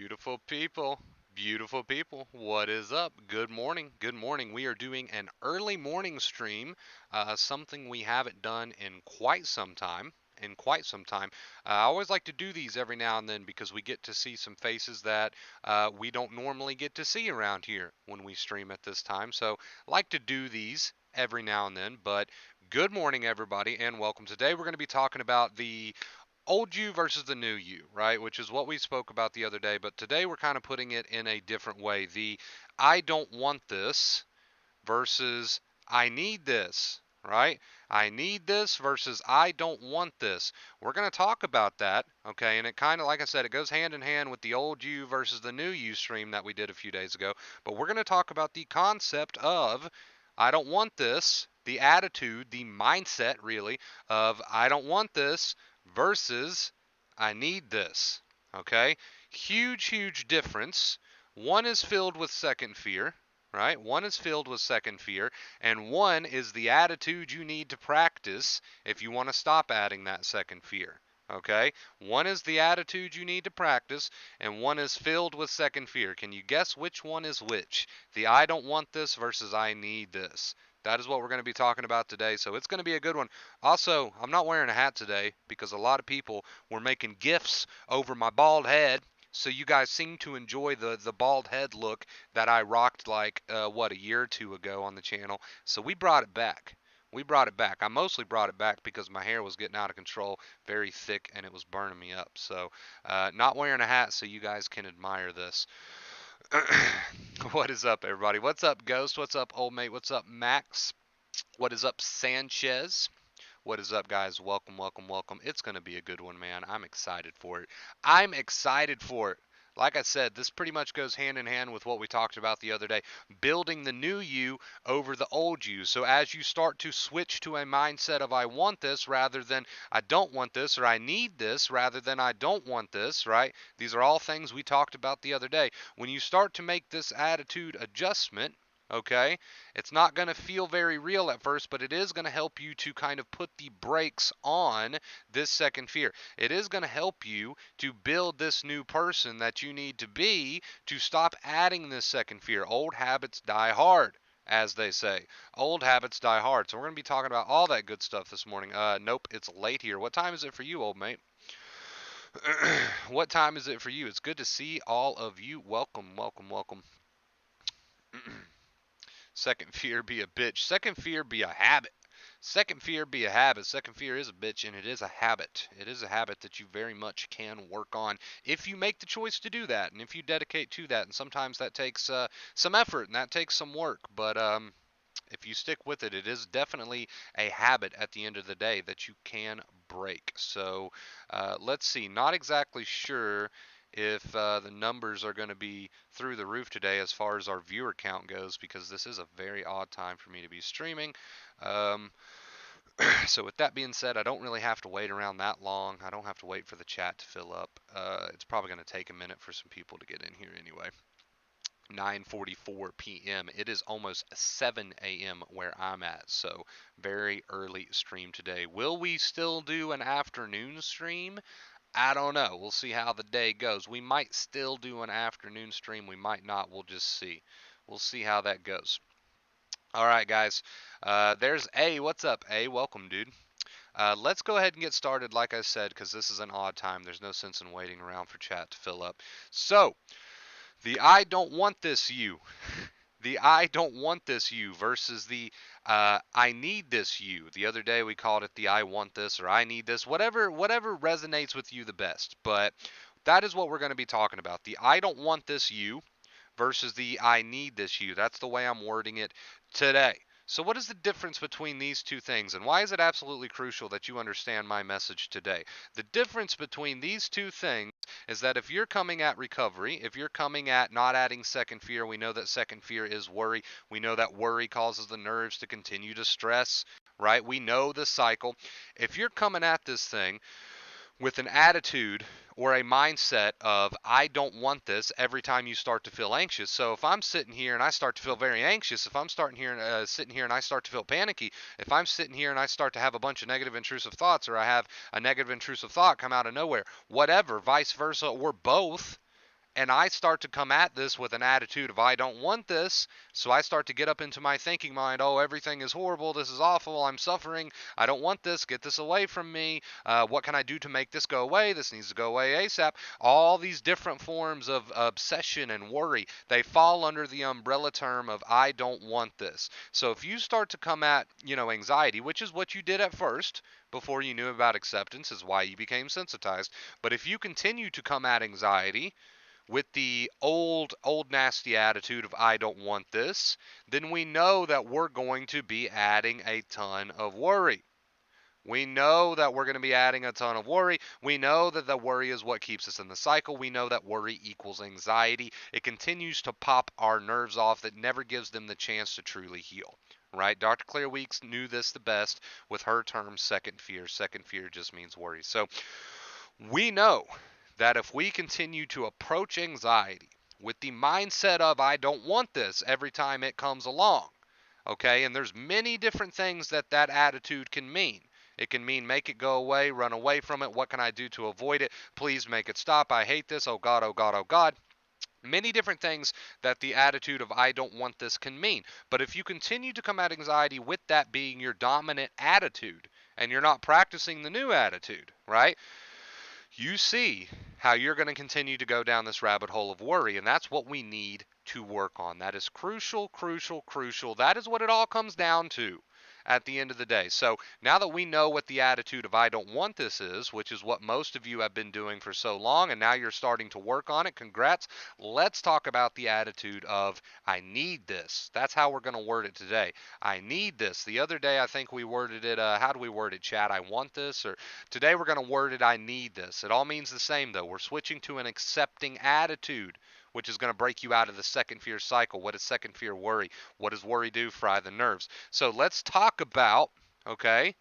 Beautiful people, what is up? Good morning, good morning. We are doing an early morning stream, something we haven't done in quite some time. I always like to do these every now and then because we get to see some faces that we don't normally get to see around here when we stream at this time. So, like to do these every now and then. But good morning, everybody, and welcome. Today, we're going to be talking about the old you versus the new you, right? Which is what we spoke about the other day, but today we're kind of putting it in a different way. The I don't want this versus I need this, right? I need this versus I don't want this. We're going to talk about that, okay? And it kind of, like I said, it goes hand in hand with the old you versus the new you stream that we did a few days ago. But we're going to talk about the concept of I don't want this, the attitude, the mindset, really, of I don't want this versus I need this, okay? Huge difference. One is filled with second fear, right? One is filled with second fear, and one is the attitude you need to practice if you want to stop adding that second fear. Okay? One is the attitude you need to practice, and one is filled with second fear. Can you guess which one is which? The I don't want this versus I need this. That is what we're going to be talking about today, so it's going to be a good one. Also, I'm not wearing a hat today because a lot of people were making gifs over my bald head. So you guys seem to enjoy the bald head look that I rocked like a year or two ago on the channel. So we brought it back. We brought it back. I mostly brought it back because my hair was getting out of control, very thick, and it was burning me up. So not wearing a hat so you guys can admire this. What is up, everybody? What's up, Ghost? What's up, old mate? What's up, Max? What is up, Sanchez? What is up, guys? Welcome. It's going to be a good one, man. I'm excited for it. I'm excited for it. Like I said, this pretty much goes hand in hand with what we talked about the other day, building the new you over the old you. So as you start to switch to a mindset of I want this rather than I don't want this, or I need this rather than I don't want this, right? These are all things we talked about the other day. When you start to make this attitude adjustment, okay, it's not going to feel very real at first, but it is going to help you to kind of put the brakes on this second fear. It is going to help you to build this new person that you need to be to stop adding this second fear. Old habits die hard, as they say. Old habits die hard. So we're going to be talking about all that good stuff this morning. Nope, it's late here. What time is it for you, old mate? What time is it for you? It's good to see all of you. Welcome. Second fear be a bitch. Second fear be a habit. Second fear be a habit. Second fear is a bitch, and it is a habit. It is a habit that you very much can work on if you make the choice to do that, and if you dedicate to that. And sometimes that takes some effort, and that takes some work. But if you stick with it, it is definitely a habit at the end of the day that you can break. So let's see. Not exactly sure if the numbers are going to be through the roof today as far as our viewer count goes, because this is a very odd time for me to be streaming. Um, so with that being said, I don't really have to wait around that long. I don't have to wait for the chat to fill up. It's probably going to take a minute for some people to get in here anyway. 9:44 p.m. It is almost 7 a.m. where I'm at, so very early stream today. Will we still do an afternoon stream? I don't know. We'll see how the day goes. We might still do an afternoon stream. We might not. We'll just see. We'll see how that goes. All right, guys. There's A. What's up, A? Welcome, dude. Let's go ahead and get started, like I said, because this is an odd time. There's no sense in waiting around for chat to fill up. So, the I don't want this you. The I don't want this you versus the I need this you. The other day we called it the I want this or I need this, whatever resonates with you the best. But that is what we're going to be talking about. The I don't want this you versus the I need this you. That's the way I'm wording it today. So what is the difference between these two things, and why is it absolutely crucial that you understand my message today? The difference between these two things is that if you're coming at recovery, if you're coming at not adding second fear, we know that second fear is worry. We know that worry causes the nerves to continue to stress, right? We know the cycle. If you're coming at this thing with an attitude or a mindset of I don't want this every time you start to feel anxious. So if I'm sitting here and I start to feel very anxious, if I'm sitting here and I start to feel panicky, if I'm sitting here and I start to have a bunch of negative intrusive thoughts, or I have a negative intrusive thought come out of nowhere, whatever, vice versa, or both, and I start to come at this with an attitude of I don't want this, so I start to get up into my thinking mind, oh, everything is horrible, this is awful, I'm suffering, I don't want this, get this away from me, what can I do to make this go away, this needs to go away ASAP. All these different forms of obsession and worry, they fall under the umbrella term of I don't want this. So if you start to come at, anxiety, which is what you did at first, before you knew about acceptance, is why you became sensitized. But if you continue to come at anxiety with the old nasty attitude of I don't want this, then we know that we're going to be adding a ton of worry. We know that we're going to be adding a ton of worry. We know that the worry is what keeps us in the cycle. We know that worry equals anxiety. It continues to pop our nerves off that never gives them the chance to truly heal. Right? Dr. Claire Weeks knew this the best with her term second fear. Second fear just means worry. So we know that if we continue to approach anxiety with the mindset of I don't want this every time it comes along, okay, and there's many different things that that attitude can mean. It can mean make it go away, run away from it, what can I do to avoid it, please make it stop, I hate this, oh God, oh God, oh God. Many different things that the attitude of I don't want this can mean. But if you continue to come at anxiety with that being your dominant attitude, and you're not practicing the new attitude, right? You see how you're going to continue to go down this rabbit hole of worry, and that's what we need to work on. That is crucial, crucial, crucial. That is what it all comes down to at the end of the day. So now that we know what the attitude of I don't want this is, which is what most of you have been doing for so long, and now you're starting to work on it, congrats. Let's talk about the attitude of I need this. That's how we're going to word it today. I need this. The other day I think we worded it, how do we word it, Chad? I want this? Or today we're going to word it I need this. It all means the same though. We're switching to an accepting attitude, which is going to break you out of the second fear cycle. What does second fear worry? What does worry do? Fry the nerves. So let's talk about, okay,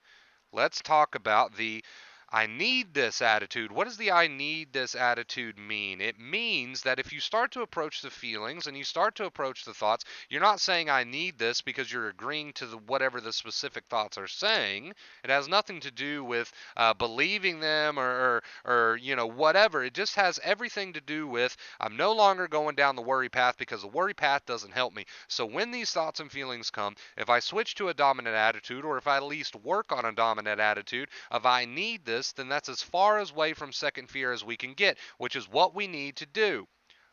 let's talk about the I need this attitude. What does the I need this attitude mean? It means that if you start to approach the feelings and you start to approach the thoughts, you're not saying I need this because you're agreeing to whatever the specific thoughts are saying. It has nothing to do with believing them or whatever. It just has everything to do with I'm no longer going down the worry path because the worry path doesn't help me. So when these thoughts and feelings come, if I switch to a dominant attitude, or if I at least work on a dominant attitude of I need this, then that's as far away from second fear as we can get, which is what we need to do.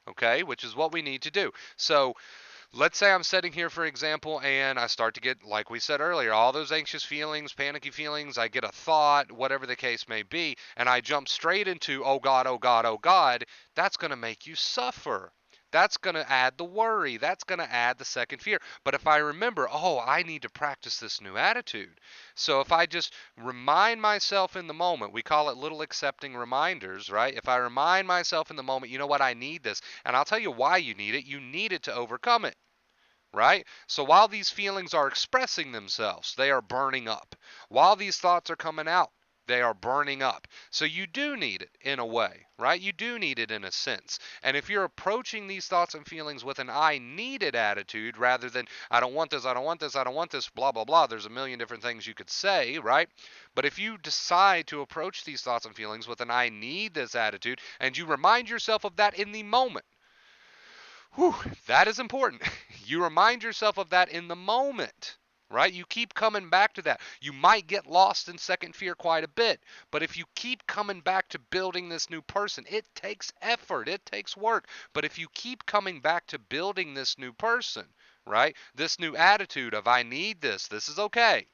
Okay, which is what we need to do. So let's say I'm sitting here, for example, and I start to get, like we said earlier, all those anxious feelings, panicky feelings, I get a thought, whatever the case may be, and I jump straight into, oh God, oh God, oh God. That's going to make you suffer. That's going to add the worry. That's going to add the second fear. But if I remember, oh, I need to practice this new attitude. So if I just remind myself in the moment, we call it little accepting reminders, right? If I remind myself in the moment, you know what, I need this. And I'll tell you why you need it. You need it to overcome it. Right? So while these feelings are expressing themselves, they are burning up. While these thoughts are coming out, they are burning up. So you do need it in a way, right? You do need it in a sense. And if you're approaching these thoughts and feelings with an I need it attitude rather than I don't want this, I don't want this, I don't want this, blah, blah, blah, there's a million different things you could say, right? But if you decide to approach these thoughts and feelings with an I need this attitude and you remind yourself of that in the moment, whew, that is important. You remind yourself of that in the moment, right? You keep coming back to that. You might get lost in second fear quite a bit, but if you keep coming back to building this new person, it takes effort, it takes work. But if you keep coming back to building this new person, right? This new attitude of I need this, this is okay.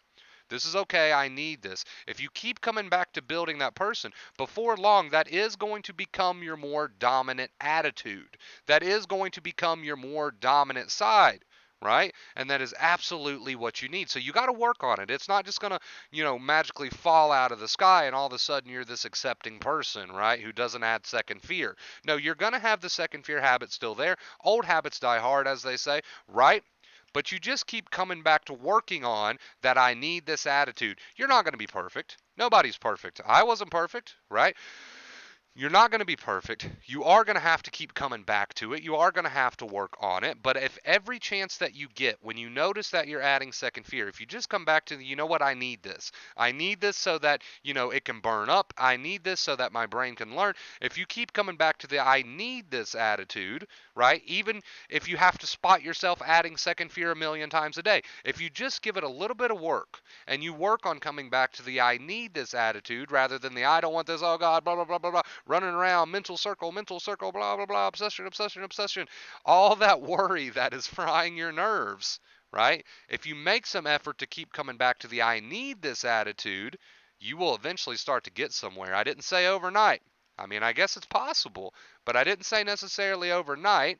This is okay, I need this. If you keep coming back to building that person, before long, that is going to become your more dominant attitude. That is going to become your more dominant side, right? And that is absolutely what you need. So you got to work on it. It's not just going to, magically fall out of the sky and all of a sudden you're this accepting person, right? Who doesn't add second fear. No, you're going to have the second fear habit still there. Old habits die hard, as they say, right? But you just keep coming back to working on that I need this attitude. You're not going to be perfect. Nobody's perfect. I wasn't perfect, right? You're not going to be perfect. You are going to have to keep coming back to it. You are going to have to work on it. But if every chance that you get, when you notice that you're adding second fear, if you just come back to, you know what, I need this. I need this so that, it can burn up. I need this so that my brain can learn. If you keep coming back to the I need this attitude, right? Even if you have to spot yourself adding second fear a million times a day, if you just give it a little bit of work and you work on coming back to the I need this attitude rather than the I don't want this, oh God, blah, blah, blah, blah, blah, running around, mental circle, blah, blah, blah, obsession, obsession, obsession, all that worry that is frying your nerves, right? If you make some effort to keep coming back to the I need this attitude, you will eventually start to get somewhere. I didn't say overnight. I mean, I guess it's possible, but I didn't say necessarily overnight.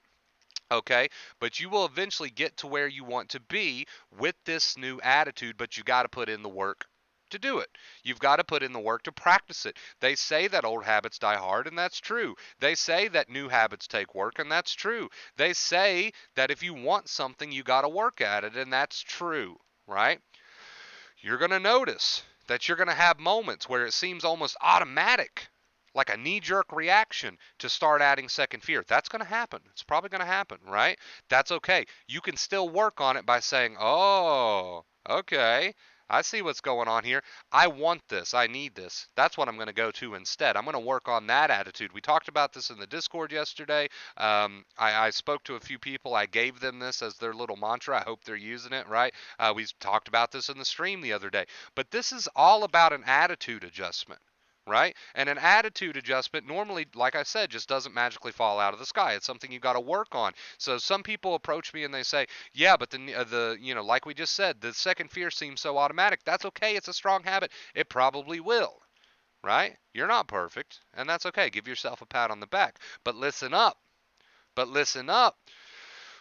Okay, but you will eventually get to where you want to be with this new attitude, but you got to put in the work to do it. You've got to put in the work to practice it. They say that old habits die hard, and that's true. They say that new habits take work, and that's true. They say that if you want something, you got to work at it, and that's true, right? You're going to notice that you're going to have moments where it seems almost automatic, like a knee-jerk reaction to start adding second fear. That's going to happen. It's probably going to happen, right? That's okay. You can still work on it by saying, oh, okay, I see what's going on here. I want this. I need this. That's what I'm going to go to instead. I'm going to work on that attitude. We talked about this in the Discord yesterday. I spoke to a few people. I gave them this as their little mantra. I hope they're using it, right? We talked about this in the stream the other day. But this is all about an attitude adjustment, right? And an attitude adjustment normally, like I said, just doesn't magically fall out of the sky. It's something you got to work on. So some people approach me and they say, "Yeah, but like we just said, the second fear seems so automatic." That's okay. It's a strong habit. It probably will, right? You're not perfect, and that's okay. Give yourself a pat on the back. But listen up. But listen up.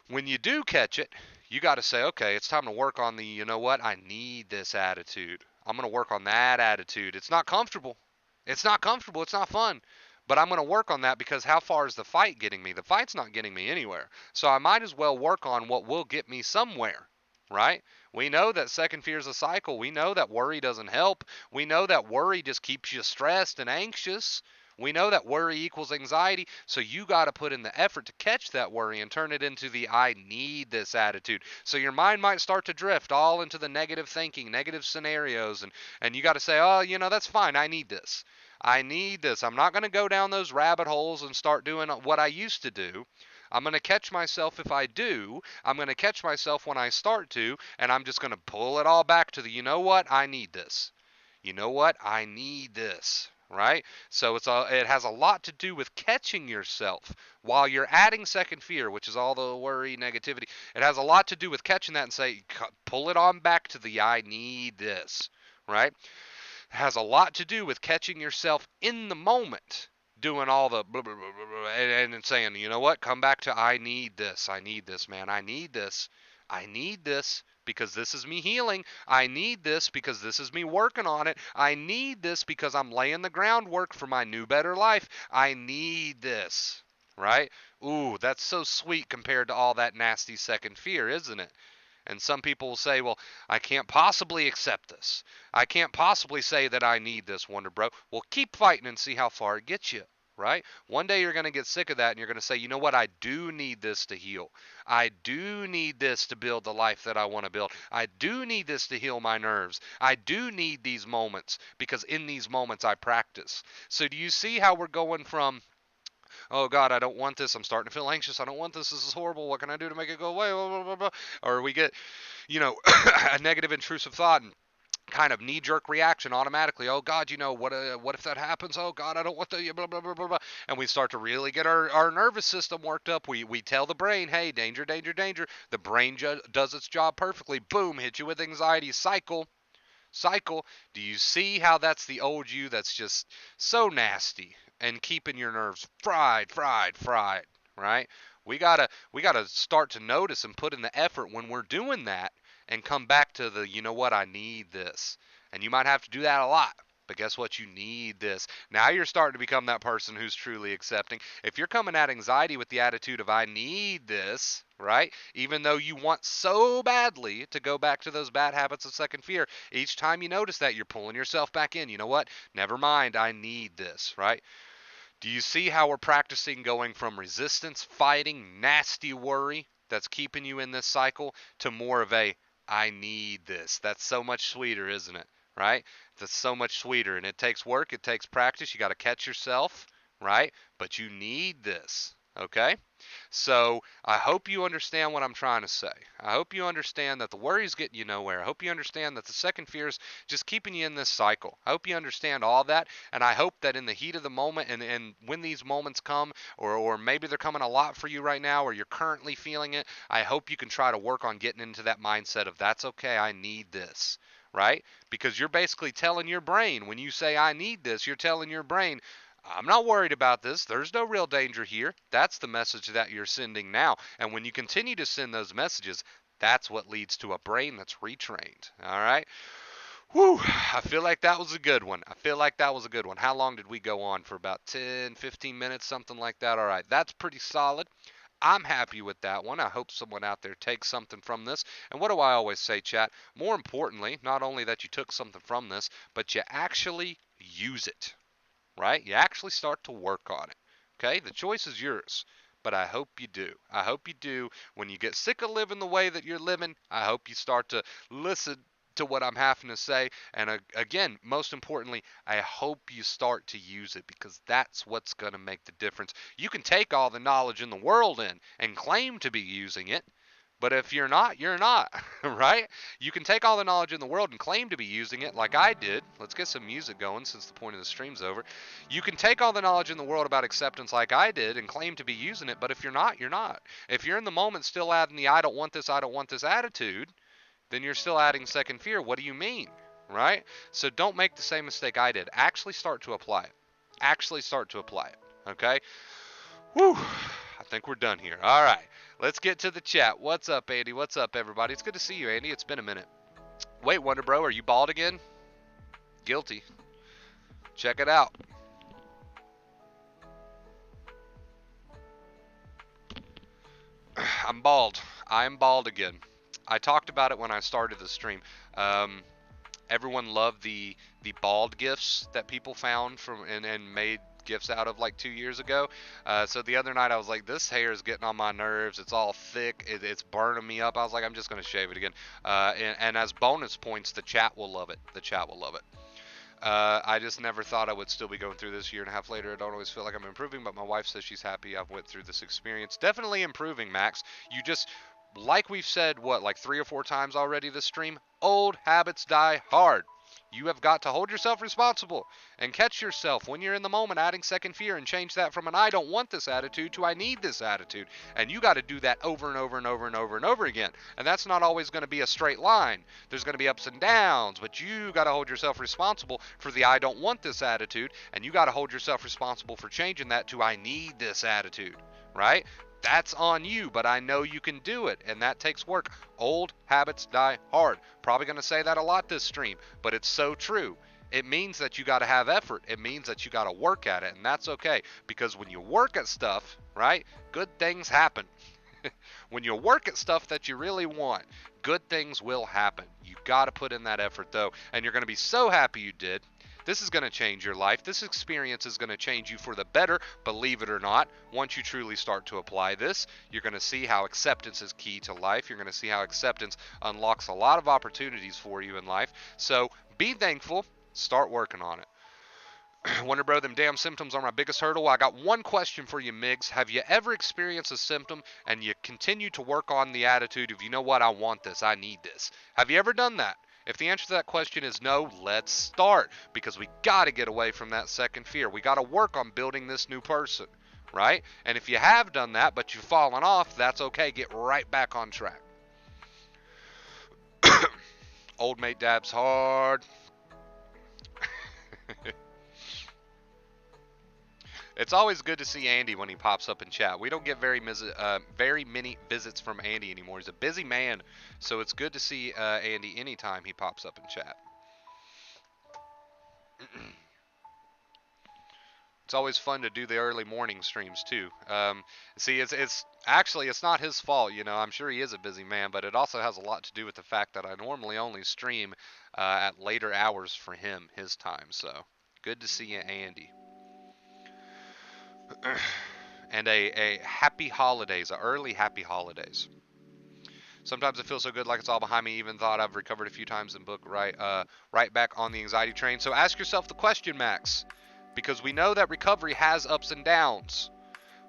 When you do catch it, you got to say, "Okay, it's time to work on the, you know what? I need this attitude. I'm going to work on that attitude. It's not comfortable. It's not comfortable. It's not fun. But I'm going to work on that because how far is the fight getting me? The fight's not getting me anywhere. So I might as well work on what will get me somewhere, right? We know that second fear is a cycle. We know that worry doesn't help. We know that worry just keeps you stressed and anxious. We know that worry equals anxiety, so you got to put in the effort to catch that worry and turn it into the I need this attitude. So your mind might start to drift all into the negative thinking, negative scenarios, and you got to say, "Oh, that's fine. I need this. I need this. I'm not going to go down those rabbit holes and start doing what I used to do. I'm going to catch myself if I do. I'm going to catch myself when I start to, and I'm just going to pull it all back to the, you know what? I need this. You know what? I need this." Right? So it has a lot to do with catching yourself while you're adding second fear, which is all the worry, negativity. It has a lot to do with catching that and say, pull it on back to the I need this, right? Has a lot to do with catching yourself in the moment, doing all the blah, blah, blah, blah, and saying, you know what, come back to I need this, man, I need this, because this is me healing. I need this because this is me working on it. I need this because I'm laying the groundwork for my new, better life. I need this, right? Ooh, that's so sweet compared to all that nasty second fear, isn't it? And some people will say, well, I can't possibly accept this. I can't possibly say that I need this, Wonder Bro. Well, keep fighting and see how far it gets you, right? One day you're going to get sick of that and you're going to say, you know what? I do need this to heal. I do need this to build the life that I want to build. I do need this to heal my nerves. I do need these moments because in these moments I practice. So do you see how we're going from, oh God, I don't want this. I'm starting to feel anxious. I don't want this. This is horrible. What can I do to make it go away? Blah, blah, blah, blah. Or we get, a negative intrusive thought and kind of knee-jerk reaction automatically. Oh God, what if that happens? Oh God, I don't want the blah blah blah blah blah. And we start to really get our nervous system worked up. We tell the brain, hey, danger, danger, danger. The brain does its job perfectly. Boom, hit you with anxiety. Cycle. Do you see how that's the old you that's just so nasty and keeping your nerves fried, right? We gotta start to notice and put in the effort when we're doing that and come back to the, you know what, I need this. And you might have to do that a lot. But guess what? You need this. Now you're starting to become that person who's truly accepting. If you're coming at anxiety with the attitude of I need this, right? Even though you want so badly to go back to those bad habits of second fear, each time you notice that, you're pulling yourself back in. You know what? Never mind. I need this, right? Do you see how we're practicing going from resistance, fighting, nasty worry that's keeping you in this cycle to more of a I need this? That's so much sweeter, isn't it? Right? That's so much sweeter. And it takes work, it takes practice. You got to catch yourself, right? But you need this. Okay? So I hope you understand what I'm trying to say. I hope you understand that the worry's getting you nowhere. I hope you understand that the second fear is just keeping you in this cycle. I hope you understand all that, and I hope that in the heat of the moment and when these moments come, or maybe they're coming a lot for you right now, or you're currently feeling it, I hope you can try to work on getting into that mindset of that's okay, I need this. Right? Because you're basically telling your brain, when you say I need this, you're telling your brain, I'm not worried about this. There's no real danger here. That's the message that you're sending now. And when you continue to send those messages, that's what leads to a brain that's retrained. All right. Whew. I feel like that was a good one. I feel like that was a good one. How long did we go on for? About 10, 15 minutes, something like that. All right. That's pretty solid. I'm happy with that one. I hope someone out there takes something from this. And what do I always say, chat? More importantly, not only that you took something from this, but you actually use it, right? You actually start to work on it. Okay? The choice is yours. But I hope you do. I hope you do. When you get sick of living the way that you're living, I hope you start to listen to what I'm having to say. And again, most importantly, I hope you start to use it, because that's what's going to make the difference. You can take all the knowledge in the world in and claim to be using it, but if you're not, you're not, right? You can take all the knowledge in the world and claim to be using it like I did. Let's get some music going since the point of the stream's over. You can take all the knowledge in the world about acceptance like I did and claim to be using it, but if you're not, you're not. If you're in the moment still adding the I don't want this attitude, then you're still adding second fear. What do you mean, right? So don't make the same mistake I did. Actually start to apply it. Actually start to apply it, okay? Whew. I think we're done here. All right. Let's get to the chat. What's up, Andy? What's up, everybody? It's good to see you, Andy. It's been a minute. Wait, Wonder Bro, are you bald again? Guilty. Check it out. I'm bald. I am bald again. I talked about it when I started the stream. Um, Everyone loved the bald gifts that people found from and made gifts out of like 2 years ago. So the other night I was like, this hair is getting on my nerves. It's all thick. It's burning me up. I was like, I'm just gonna shave it again. And as bonus points, the chat will love it. The chat will love it. I just never thought I would still be going through this year and a half later. I don't always feel like I'm improving, but my wife says she's happy I've went through this experience. Definitely improving, Max. You just, like we've said, what, like 3 or 4 times already this stream, old habits die hard. You have got to hold yourself responsible and catch yourself when you're in the moment adding second fear and change that from an I don't want this attitude to I need this attitude. And you got to do that over and over and over and over and over again. And that's not always going to be a straight line. There's going to be ups and downs, but you got to hold yourself responsible for the I don't want this attitude, and you got to hold yourself responsible for changing that to I need this attitude, right? That's on you, but I know you can do it, and that takes work. Old habits die hard. Probably going to say that a lot this stream, but it's so true. It means that you got to have effort. It means that you got to work at it, and that's okay, because when you work at stuff, right, good things happen. When you work at stuff that you really want, good things will happen. You got to put in that effort, though, and you're going to be so happy you did. This is going to change your life. This experience is going to change you for the better, believe it or not. Once you truly start to apply this, you're going to see how acceptance is key to life. You're going to see how acceptance unlocks a lot of opportunities for you in life. So be thankful. Start working on it. Wonder Bro, them damn symptoms are my biggest hurdle. I got one question for you, Migs. Have you ever experienced a symptom and you continue to work on the attitude of, you know what, I want this, I need this? Have you ever done that? If the answer to that question is no, let's start, because we got to get away from that second fear. We got to work on building this new person, right? And if you have done that, but you've fallen off, that's okay. Get right back on track. Old mate dabs hard. It's always good to see Andy when he pops up in chat. We don't get very many visits from Andy anymore. He's a busy man, so it's good to see Andy anytime he pops up in chat. It's always fun to do the early morning streams too. See, it's actually it's not his fault. You know, I'm sure he is a busy man, but it also has a lot to do with the fact that I normally only stream at later hours for him, his time. So good to see you, Andy. And a happy holidays, a early happy holidays. Sometimes it feels so good like it's all behind me. Even thought I've recovered a few times in book right back on the anxiety train. So ask yourself the question, Max, because we know that recovery has ups and downs.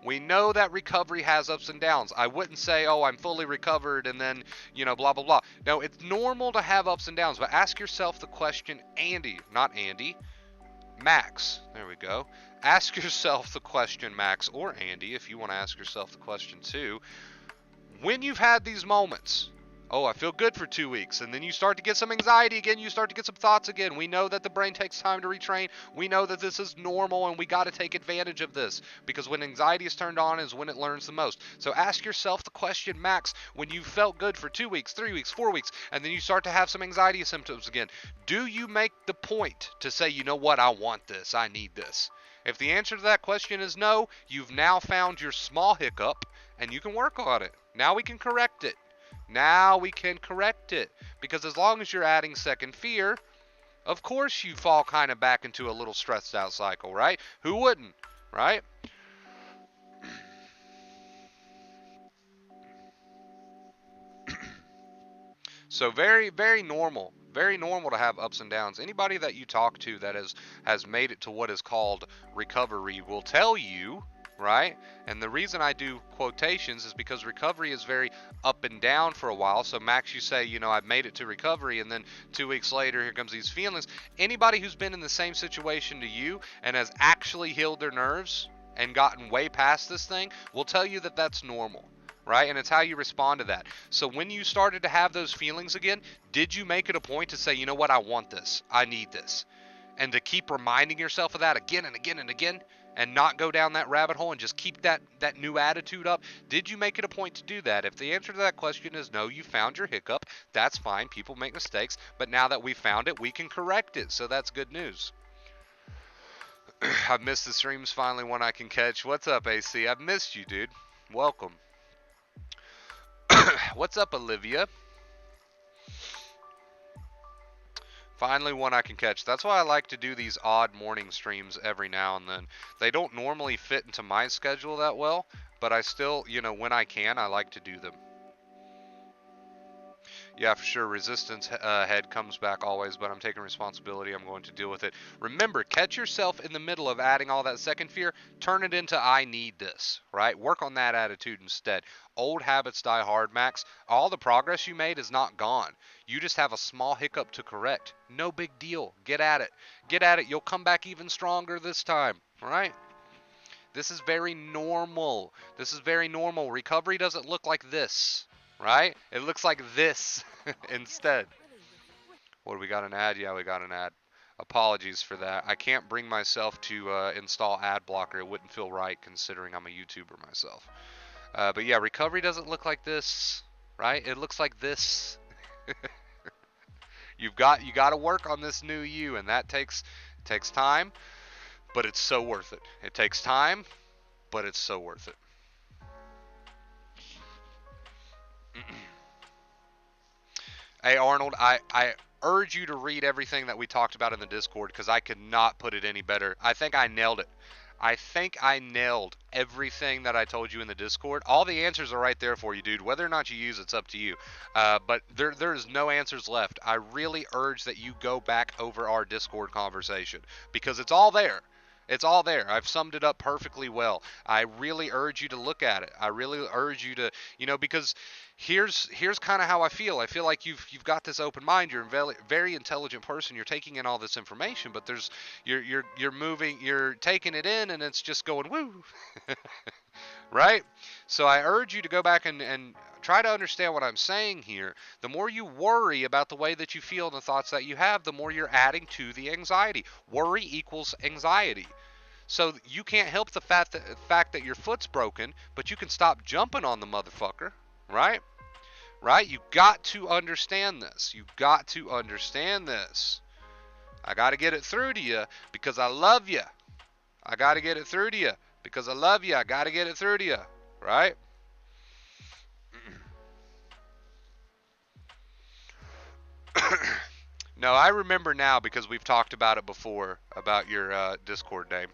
We know that recovery has ups and downs. I wouldn't say, oh, I'm fully recovered and then, blah, blah, blah. No, it's normal to have ups and downs, but ask yourself the question, Andy, not Andy, Max. There we go. Ask yourself the question, Max, or Andy, if you want to ask yourself the question too. When you've had these moments, oh, I feel good for 2 weeks, and then you start to get some anxiety again, you start to get some thoughts again. We know that the brain takes time to retrain. We know that this is normal, and we got to take advantage of this, because when anxiety is turned on is when it learns the most. So ask yourself the question, Max, when you felt good for 2 weeks, 3 weeks, 4 weeks, and then you start to have some anxiety symptoms again, do you make the point to say, you know what, I want this, I need this? If the answer to that question is no, you've now found your small hiccup, and you can work on it. Now we can correct it. Now we can correct it. Because as long as you're adding second fear, of course you fall kind of back into a little stressed out cycle, right? Who wouldn't, right? So very, very normal. Very normal to have ups and downs. Anybody that you talk to that has made it to what is called recovery will tell you, right? And the reason I do quotations is because recovery is very up and down for a while. So Max, you say, I've made it to recovery, and then 2 weeks later, here comes these feelings. Anybody who's been in the same situation to you and has actually healed their nerves and gotten way past this thing will tell you that that's normal, right? And it's how you respond to that. So when you started to have those feelings again, did you make it a point to say, you know what, I want this, I need this, and to keep reminding yourself of that again and again and again, and not go down that rabbit hole and just keep that new attitude up? Did you make it a point to do that? If the answer to that question is no, you found your hiccup, that's fine. People make mistakes, but now that we found it, we can correct it. So that's good news. I've missed the streams, finally one I can catch. What's up, AC? I've missed you, dude. Welcome. What's up, Olivia? Finally one I can catch. That's why I like to do these odd morning streams every now and then. They don't normally fit into my schedule that well, but I still, when I can, I like to do them. Yeah, for sure. Resistance head comes back always, but I'm taking responsibility. I'm going to deal with it. Remember, catch yourself in the middle of adding all that second fear. Turn it into I need this, right? Work on that attitude instead. Old habits die hard, Max. All the progress you made is not gone. You just have a small hiccup to correct. No big deal. Get at it. Get at it. You'll come back even stronger this time, all right? This is very normal. This is very normal. Recovery doesn't look like this, right? It looks like this instead. What, do we got an ad? Yeah, we got an ad. Apologies for that. I can't bring myself to install ad blocker. It wouldn't feel right considering I'm a YouTuber myself. But yeah, recovery doesn't look like this, right? It looks like this. You got to work on this new you, and that takes time, but it's so worth it. It takes time, but it's so worth it. Hey Arnold, I urge you to read everything that we talked about in the Discord, because I could not put it any better. I think I nailed it. I think I nailed everything that I told you in the Discord. All the answers are right there for you, dude. Whether or not you use it's up to you. But there's no answers left. I really urge that you go back over our Discord conversation, because it's all there. It's all there. I've summed it up perfectly well. I really urge you to look at it. I really urge you to, because here's kind of how I feel. I feel like you've got this open mind. You're a very, very intelligent person. You're taking in all this information, but you're moving, you're taking it in, and it's just going woo. Right? So I urge you to go back and try to understand what I'm saying here. The more you worry about the way that you feel and the thoughts that you have, the more you're adding to the anxiety. Worry equals anxiety. So you can't help the fact that your foot's broken, but you can stop jumping on the motherfucker, right? Right? You got to understand this. You got to understand this. I got to get it through to you because I love you. I got to get it through to you because I love you. I got to get it through to you, right? No, I remember now because we've talked about it before, about your Discord name.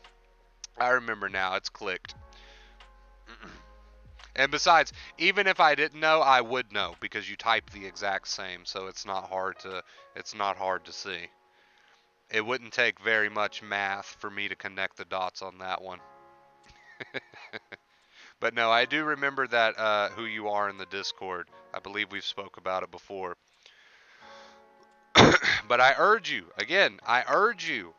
I remember now. It's clicked. And besides, even if I didn't know, I would know because you type the exact same, so it's not hard to see. It wouldn't take very much math for me to connect the dots on that one. But no, I do remember that who you are in the Discord. I believe we've spoke about it before. But I urge you, again, I urge you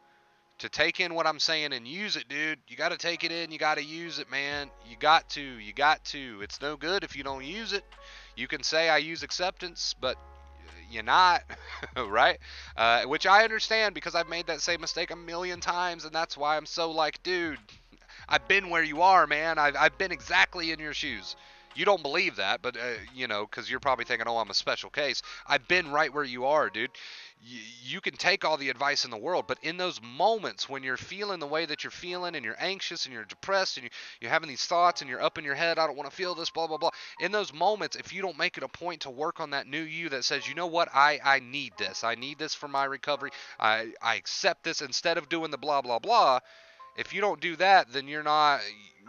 to take in what I'm saying and use it, dude. You got to take it in. You got to use it, man. You got to. You got to. It's no good if you don't use it. You can say I use acceptance, but you're not, right? Which I understand because I've made that same mistake a million times, and that's why I'm so like, dude, I've been where you are, man. I've been exactly in your shoes. You don't believe that, but because you're probably thinking, "Oh, I'm a special case." I've been right where you are, dude. You can take all the advice in the world, but in those moments when you're feeling the way that you're feeling, and you're anxious, and you're depressed, and you're having these thoughts, and you're up in your head, I don't want to feel this, blah blah blah. In those moments, if you don't make it a point to work on that new you that says, you know what, I need this. I need this for my recovery. I accept this instead of doing the blah blah blah. If you don't do that, then you're not,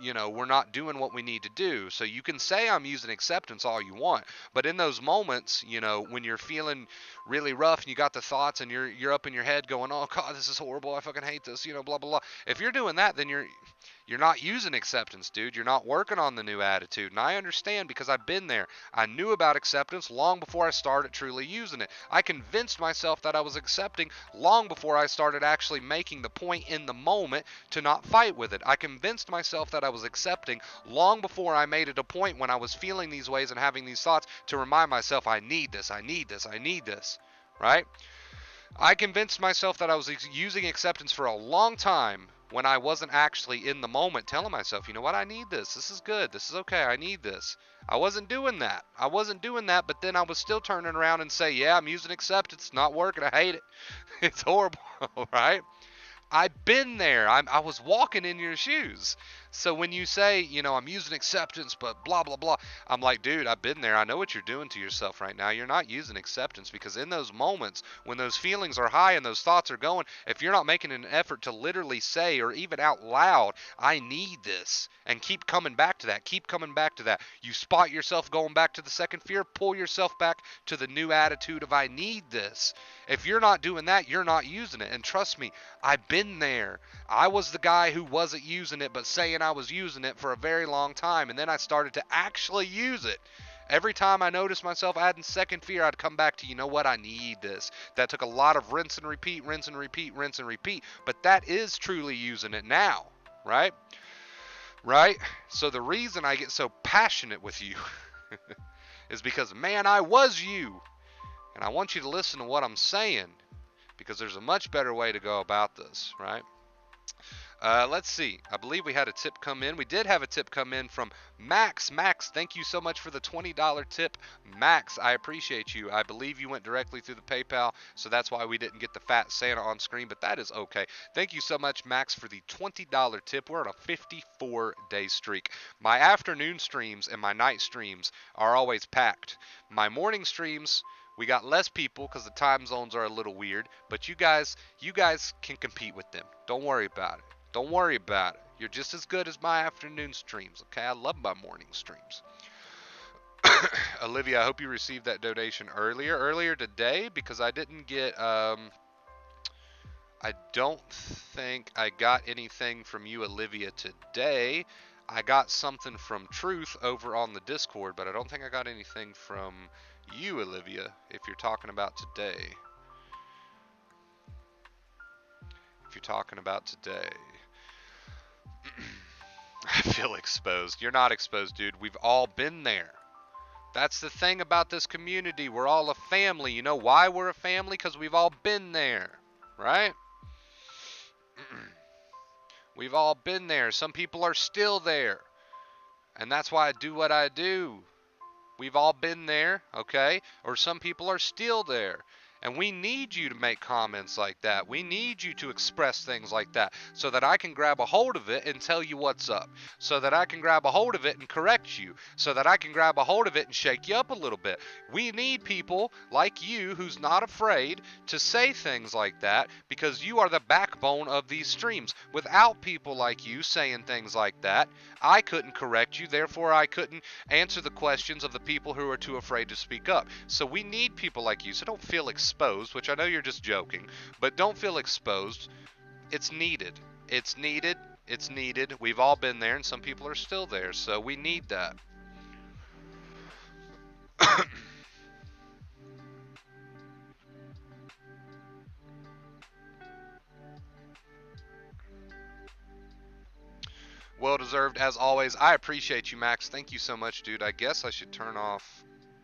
we're not doing what we need to do. So you can say I'm using acceptance all you want, but in those moments, when you're feeling really rough and you got the thoughts and you're up in your head going, oh God, this is horrible, I fucking hate this, blah blah blah. If you're doing that, then you're not using acceptance, dude. You're not working on the new attitude. And I understand because I've been there. I knew about acceptance long before I started truly using it. I convinced myself that I was accepting long before I started actually making the point in the moment to not fight with it. I convinced myself that I was accepting long before I made it a point when I was feeling these ways and having these thoughts to remind myself, I need this, I need this, I need this, right? I convinced myself that I was using acceptance for a long time when I wasn't actually in the moment telling myself, you know what, I need this. This is good. This is okay. I need this. I wasn't doing that. I wasn't doing that, but then I was still turning around and say, yeah, I'm using acceptance. It's not working. I hate it. It's horrible, right? I've been there. I was walking in your shoes. So when you say, I'm using acceptance, but blah, blah, blah, I'm like, dude, I've been there. I know what you're doing to yourself right now. You're not using acceptance because in those moments when those feelings are high and those thoughts are going, if you're not making an effort to literally say or even out loud, I need this, and keep coming back to that, keep coming back to that, you spot yourself going back to the second fear, pull yourself back to the new attitude of I need this. If you're not doing that, you're not using it. And trust me, I've been there. I was the guy who wasn't using it, but saying I was using it for a very long time. And then I started to actually use it. Every time I noticed myself adding second fear, I'd come back to, you know what, I need this. That took a lot of rinse and repeat, rinse and repeat, rinse and repeat. But that is truly using it now, right? Right? So the reason I get so passionate with you is because, man, I was you. And I want you to listen to what I'm saying because there's a much better way to go about this, right? Let's see. I believe we had a tip come in. We did have a tip come in from Max. Max, thank you so much for the $20 tip. Max, I appreciate you. I believe you went directly through the PayPal, so that's why we didn't get the fat Santa on screen, but that is okay. Thank you so much, Max, for the $20 tip. We're on a 54-day streak. My afternoon streams and my night streams are always packed. My morning streams, we got less people because the time zones are a little weird, but you guys can compete with them. Don't worry about it. Don't worry about it. You're just as good as my afternoon streams, okay? I love my morning streams. Olivia, I hope you received that donation earlier today, because I didn't get, I don't think I got anything from you, Olivia, today. I got something from Truth over on the Discord, but I don't think I got anything from you, Olivia, if you're talking about today. If you're talking about today. I feel exposed. You're not exposed, dude. We've all been there. That's the thing about this community. We're all a family. You know why we're a family? Because we've all been there, right? We've all been there. Some people are still there. And that's why I do what I do. We've all been there, okay? Or some people are still there. And we need you to make comments like that. We need you to express things like that so that I can grab a hold of it and tell you what's up. So that I can grab a hold of it and correct you. So that I can grab a hold of it and shake you up a little bit. We need people like you who's not afraid to say things like that because you are the backbone of these streams. Without people like you saying things like that, I couldn't correct you, therefore I couldn't answer the questions of the people who are too afraid to speak up. So we need people like you, so don't feel exposed, which I know you're just joking, but don't feel exposed. It's needed. It's needed. It's needed. We've all been there, and some people are still there, so we need that. Well deserved as always. I appreciate you, Max. Thank you so much, dude. I guess I should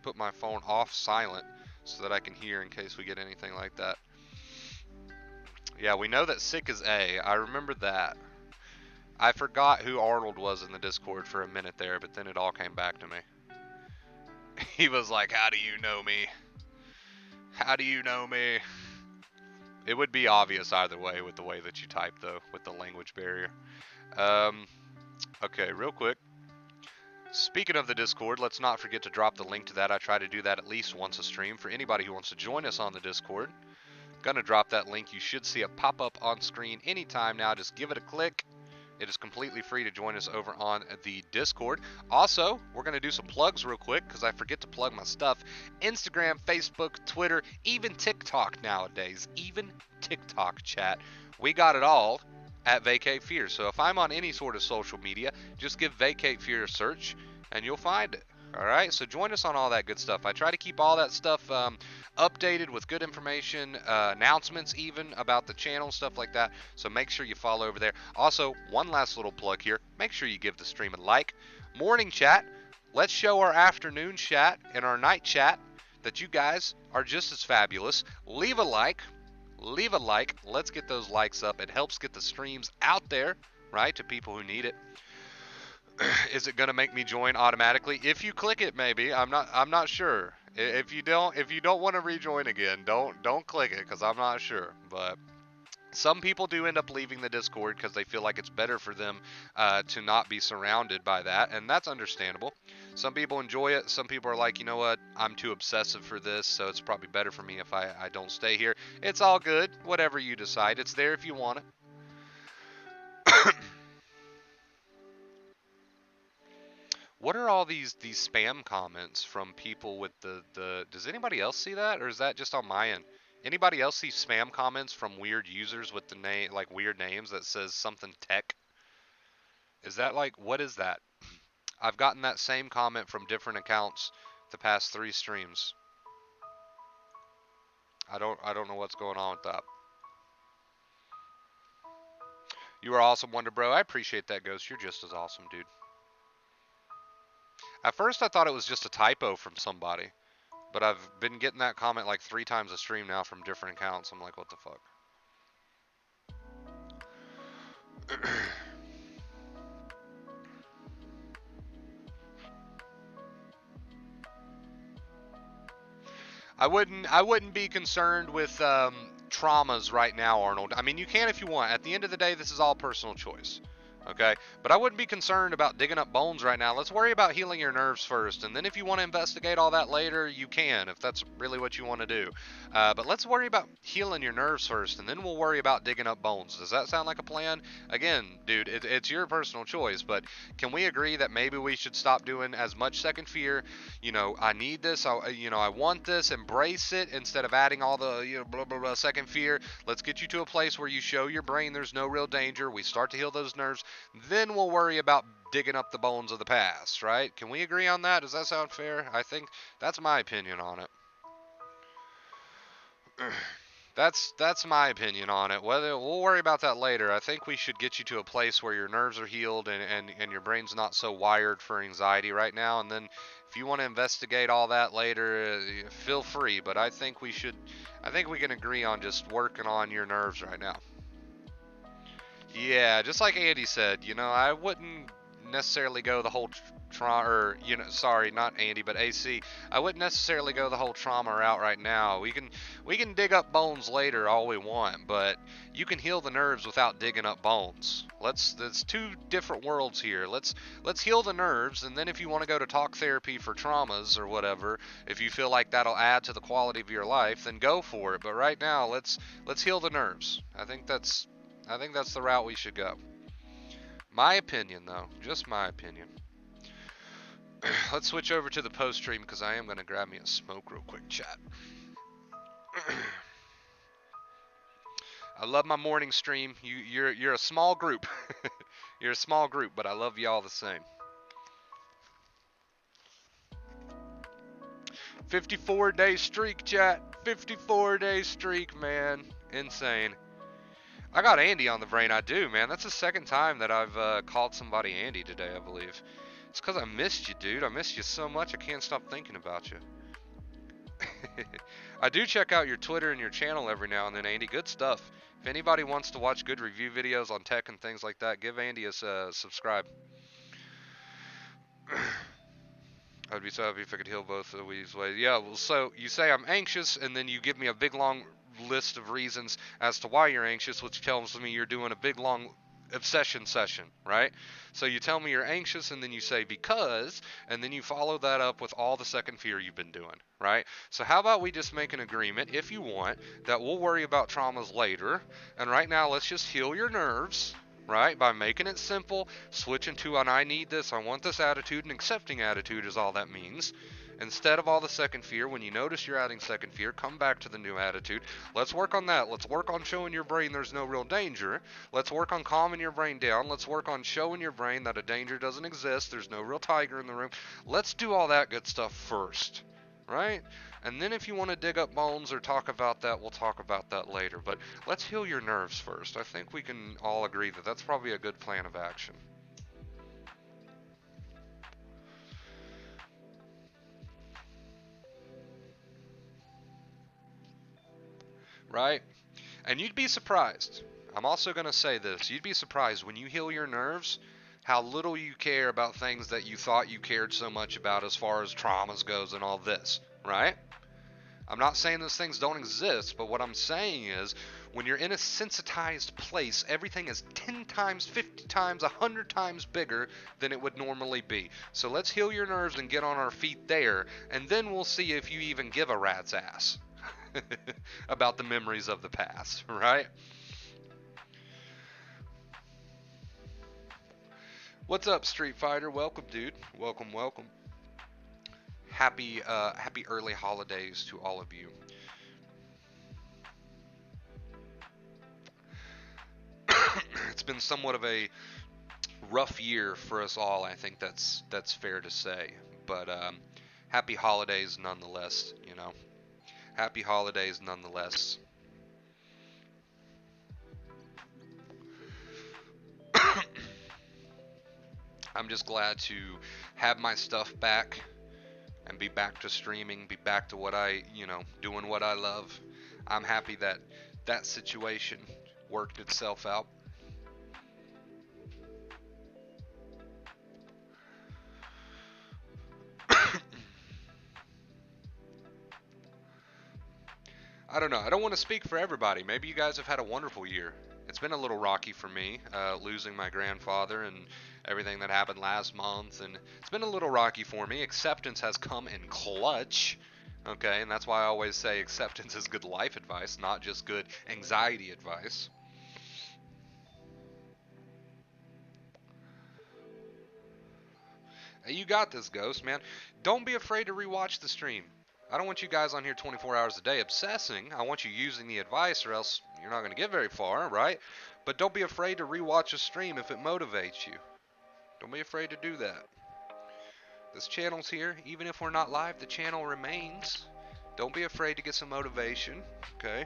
put my phone off silent so that I can hear in case we get anything like that. Yeah, we know that sick is A. I remember that. I forgot who Arnold was in the Discord for a minute there, but then it all came back to me. He was like, "How do you know me? How do you know me?" It would be obvious either way with the way that you type, though, with the language barrier. Okay, real quick. Speaking of the Discord, let's not forget to drop the link to that. I try to do that at least once a stream for anybody who wants to join us on the Discord. Gonna drop that link. You should see it pop up on screen anytime now. Just give it a click. It is completely free to join us over on the Discord. Also, we're going to do some plugs real quick because I forget to plug my stuff. Instagram, Facebook, Twitter, even TikTok nowadays. Even TikTok, chat. We got it all at Vacate Fear. So if I'm on any sort of social media, just give Vacate Fear a search and you'll find it. All right, so join us on all that good stuff. I try to keep all that stuff updated with good information, announcements even about the channel, stuff like that. So make sure you follow over there. Also, one last little plug here. Make sure you give the stream a like. Morning chat. Let's show our afternoon chat and our night chat that you guys are just as fabulous. Leave a like. Leave a like. Let's get those likes up. It helps get the streams out there, right, to people who need it. Is it gonna make me join automatically? If you click it, maybe. I'm not sure. If you don't want to rejoin again, don't click it because I'm not sure. But some people do end up leaving the Discord because they feel like it's better for them to not be surrounded by that, and that's understandable. Some people enjoy it. Some people are like, you know what, I'm too obsessive for this, so it's probably better for me if I don't stay here. It's all good. Whatever you decide, it's there if you want it. What are all these spam comments from people with the does anybody else see that, or is that just on my end? Anybody else see spam comments from weird users with the name, like weird names that says something tech? Is that like, what is that? I've gotten that same comment from different accounts the past 3 streams. I don't know what's going on with that. You are awesome, Wonder Bro. I appreciate that, Ghost. You're just as awesome, dude. At first I thought it was just a typo from somebody, but I've been getting that comment like 3 times a stream now from different accounts. I'm like, what the fuck? I wouldn't be concerned with traumas right now, Arnold. I mean, you can if you want. At the end of the day, this is all personal choice. Okay, but I wouldn't be concerned about digging up bones right now. Let's worry about healing your nerves first, and then if you want to investigate all that later, you can, if that's really what you want to do. But let's worry about healing your nerves first, and then we'll worry about digging up bones. Does that sound like a plan? Again, dude, it's your personal choice, but can we agree that maybe we should stop doing as much second fear? You know, I need this, I want this, embrace it, instead of adding all the, blah, blah, blah, second fear. Let's get you to a place where you show your brain there's no real danger. We start to heal those nerves. Then we'll worry about digging up the bones of the past, right? Can we agree on that? Does that sound fair? I think that's my opinion on it. That's my opinion on it. Whether we'll worry about that later. I think we should get you to a place where your nerves are healed and your brain's not so wired for anxiety right now. And then if you want to investigate all that later, feel free. But I think we can agree on just working on your nerves right now. Yeah, just like Andy said, I wouldn't necessarily go the whole trauma, or sorry, not Andy, but AC. I wouldn't necessarily go the whole trauma route right now. We can dig up bones later all we want, but you can heal the nerves without digging up bones. There's two different worlds here. Let's heal the nerves, and then if you want to go to talk therapy for traumas or whatever, if you feel like that'll add to the quality of your life, then go for it. But right now, let's heal the nerves. I think that's the route we should go. My opinion, though, just my opinion. Let's switch over to the post stream because I am gonna grab me a smoke real quick, chat. I love my morning stream. You're a small group. You're a small group, but I love y'all the same. 54-day streak, chat. 54-day streak, man. Insane. I got Andy on the brain. I do, man. That's the second time that I've called somebody Andy today, I believe. It's because I missed you, dude. I missed you so much, I can't stop thinking about you. I do check out your Twitter and your channel every now and then, Andy. Good stuff. If anybody wants to watch good review videos on tech and things like that, give Andy a subscribe. I would be so happy if I could heal both of these ways. Yeah, well, so you say I'm anxious, and then you give me a big long list of reasons as to why you're anxious, which tells me you're doing a big long obsession session, right? So you tell me you're anxious, and then you say because, and then you follow that up with all the second fear you've been doing, right? So how about we just make an agreement, if you want, that we'll worry about traumas later, and right now let's just heal your nerves, right? By making it simple, switching to an I need this, I want this attitude, and accepting attitude is all that means. Instead of all the second fear, when you notice you're adding second fear, come back to the new attitude. Let's work on that. Let's work on showing your brain there's no real danger. Let's work on calming your brain down. Let's work on showing your brain that a danger doesn't exist. There's no real tiger in the room. Let's do all that good stuff first, right? And then if you want to dig up bones or talk about that, we'll talk about that later. But let's heal your nerves first. I think we can all agree that that's probably a good plan of action. Right? And you'd be surprised. I'm also going to say this. You'd be surprised when you heal your nerves how little you care about things that you thought you cared so much about as far as traumas goes and all this, right? I'm not saying those things don't exist, but what I'm saying is when you're in a sensitized place, everything is 10 times, 50 times, 100 times bigger than it would normally be. So let's heal your nerves and get on our feet there, and then we'll see if you even give a rat's ass about the memories of the past, right? What's up, Street Fighter? Welcome, dude. Welcome, welcome. Happy early holidays to all of you. It's been somewhat of a rough year for us all. I think that's fair to say. But happy holidays nonetheless. Happy holidays nonetheless. I'm just glad to have my stuff back and be back to streaming, be back to what doing what I love. I'm happy that that situation worked itself out. I don't know. I don't want to speak for everybody. Maybe you guys have had a wonderful year. It's been a little rocky for me, losing my grandfather and everything that happened last month, and it's been a little rocky for me. Acceptance has come in clutch, okay, and that's why I always say acceptance is good life advice, not just good anxiety advice. Hey, you got this, Ghost, man. Don't be afraid to rewatch the stream. I don't want you guys on here 24 hours a day obsessing. I want you using the advice, or else you're not going to get very far, right? But don't be afraid to rewatch a stream if it motivates you. Don't be afraid to do that. This channel's here. Even if we're not live, the channel remains. Don't be afraid to get some motivation, okay?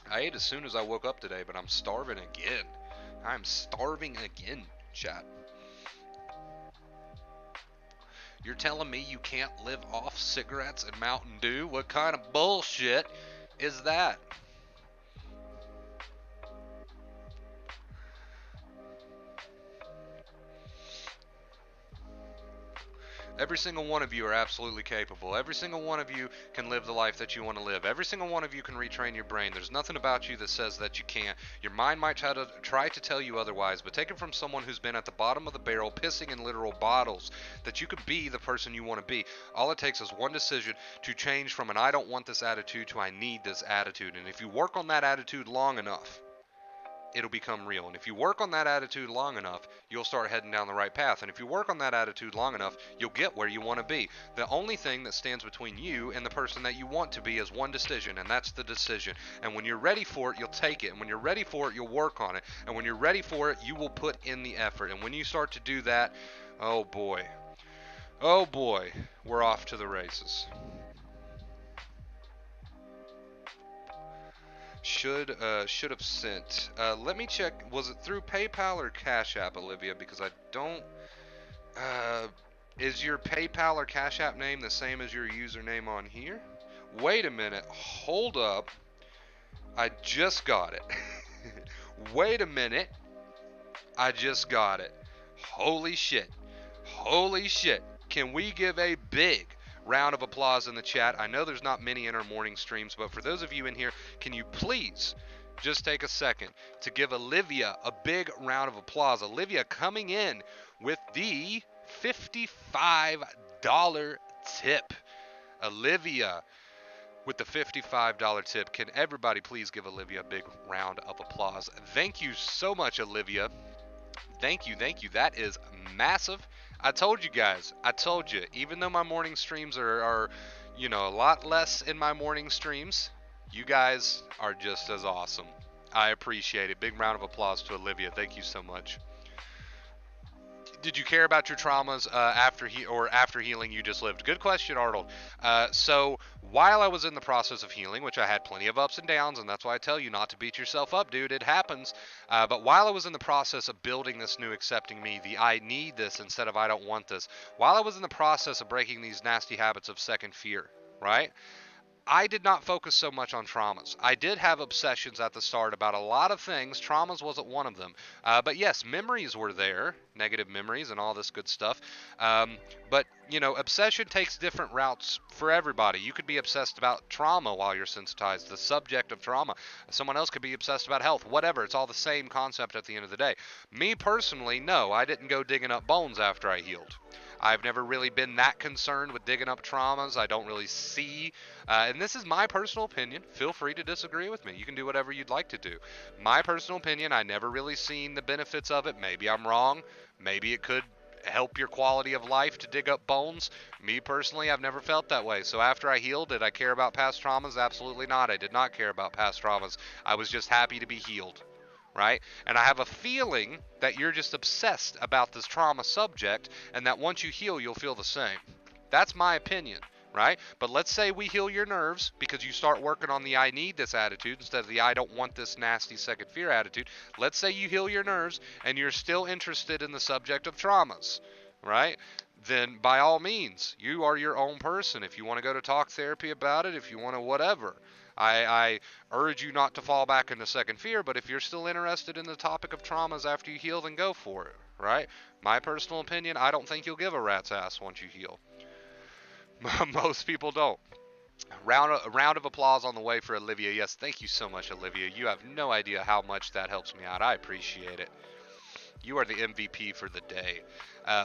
I ate as soon as I woke up today, but I'm starving again. I'm starving again, chat. You're telling me you can't live off cigarettes and Mountain Dew? What kind of bullshit is that? Every single one of you are absolutely capable. Every single one of you can live the life that you want to live. Every single one of you can retrain your brain. There's nothing about you that says that you can't. Your mind might try to tell you otherwise, but take it from someone who's been at the bottom of the barrel, pissing in literal bottles, that you could be the person you want to be. All it takes is one decision to change from an I don't want this attitude to I need this attitude. And if you work on that attitude long enough, it'll become real. And if you work on that attitude long enough, you'll start heading down the right path. And if you work on that attitude long enough, you'll get where you want to be. The only thing that stands between you and the person that you want to be is one decision, and that's the decision. And when you're ready for it, you'll take it. And when you're ready for it, you'll work on it. And when you're ready for it, you will put in the effort. And when you start to do that, oh boy, we're off to the races. Should have sent. Let me check. Was it through PayPal or Cash App, Olivia? Because I don't. Uh, is your PayPal or Cash App name the same as your username on here? Wait a minute. Hold up. I just got it. Wait a minute. I just got it. Holy shit. Holy shit. Can we give a big round of applause in the chat? I know there's not many in our morning streams, but for those of you in here, can you please just take a second to give Olivia a big round of applause? Olivia coming in with the $55 tip. Olivia with the $55 tip. Can everybody please give Olivia a big round of applause? Thank you so much, Olivia. Thank you, thank you. That is massive. I told you guys. I told you. Even though my morning streams are a lot less in my morning streams, you guys are just as awesome. I appreciate it. Big round of applause to Olivia. Thank you so much. Did you care about your traumas after healing you just lived? Good question, Arnold. So while I was in the process of healing, which I had plenty of ups and downs, and that's why I tell you not to beat yourself up, dude. It happens. But while I was in the process of building this new accepting me, the I need this instead of I don't want this, while I was in the process of breaking these nasty habits of second fear, right? I did not focus so much on traumas. I did have obsessions at the start about a lot of things. Traumas wasn't one of them. But yes, memories were there, negative memories and all this good stuff. But, obsession takes different routes for everybody. You could be obsessed about trauma while you're sensitized, the subject of trauma. Someone else could be obsessed about health, whatever. It's all the same concept at the end of the day. Me personally, no, I didn't go digging up bones after I healed. I've never really been that concerned with digging up traumas. I don't really see, and this is my personal opinion. Feel free to disagree with me. You can do whatever you'd like to do. My personal opinion, I never really seen the benefits of it. Maybe I'm wrong. Maybe it could help your quality of life to dig up bones. Me personally, I've never felt that way. So after I healed, did I care about past traumas? Absolutely not. I did not care about past traumas. I was just happy to be healed. Right? And I have a feeling that you're just obsessed about this trauma subject, and that once you heal, you'll feel the same. That's my opinion, right? But let's say we heal your nerves because you start working on the I need this attitude instead of the I don't want this nasty second fear attitude. Let's say you heal your nerves and you're still interested in the subject of traumas, right? Then by all means, you are your own person. If you want to go to talk therapy about it, if you want to whatever. I urge you not to fall back into second fear, but if you're still interested in the topic of traumas after you heal, then go for it, right? My personal opinion, I don't think you'll give a rat's ass once you heal. Most people don't. A round of applause on the way for Olivia. Yes, thank you so much, Olivia. You have no idea how much that helps me out. I appreciate it. You are the MVP for the day.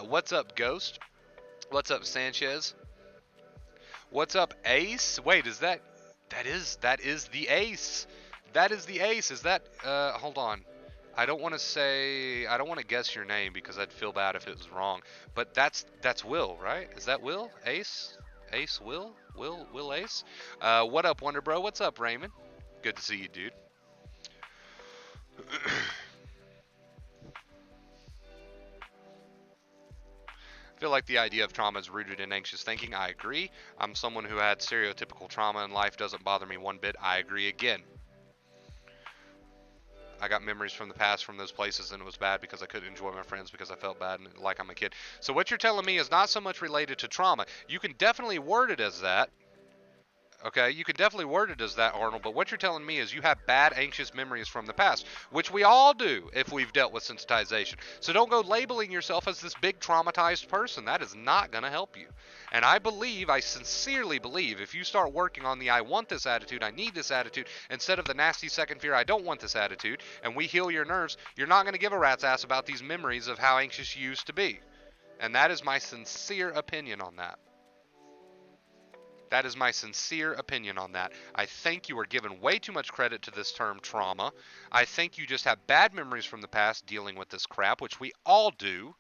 What's up, Ghost? What's up, Sanchez? What's up, Ace? Wait, is that... That is the ace. That is the ace. Is that, hold on. I don't want to guess your name because I'd feel bad if it was wrong. But that's Will, right? Is that Will? Ace? Ace Will? Will Ace? What up, Wonder Bro? What's up, Raymond? Good to see you, dude. I feel like the idea of trauma is rooted in anxious thinking. I agree. I'm someone who had stereotypical trauma in life. Doesn't bother me one bit. I agree again. I got memories from the past from those places, and it was bad because I couldn't enjoy my friends because I felt bad and like I'm a kid. So what you're telling me is not so much related to trauma. You can definitely word it as that. Okay, you can definitely word it as that, Arnold, but what you're telling me is you have bad, anxious memories from the past, which we all do if we've dealt with sensitization. So don't go labeling yourself as this big traumatized person. That is not going to help you. And I sincerely believe, if you start working on the I want this attitude, I need this attitude, instead of the nasty second fear, I don't want this attitude, and we heal your nerves, you're not going to give a rat's ass about these memories of how anxious you used to be. And that is my sincere opinion on that. That is my sincere opinion on that. I think you are giving way too much credit to this term trauma. I think you just have bad memories from the past dealing with this crap, which we all do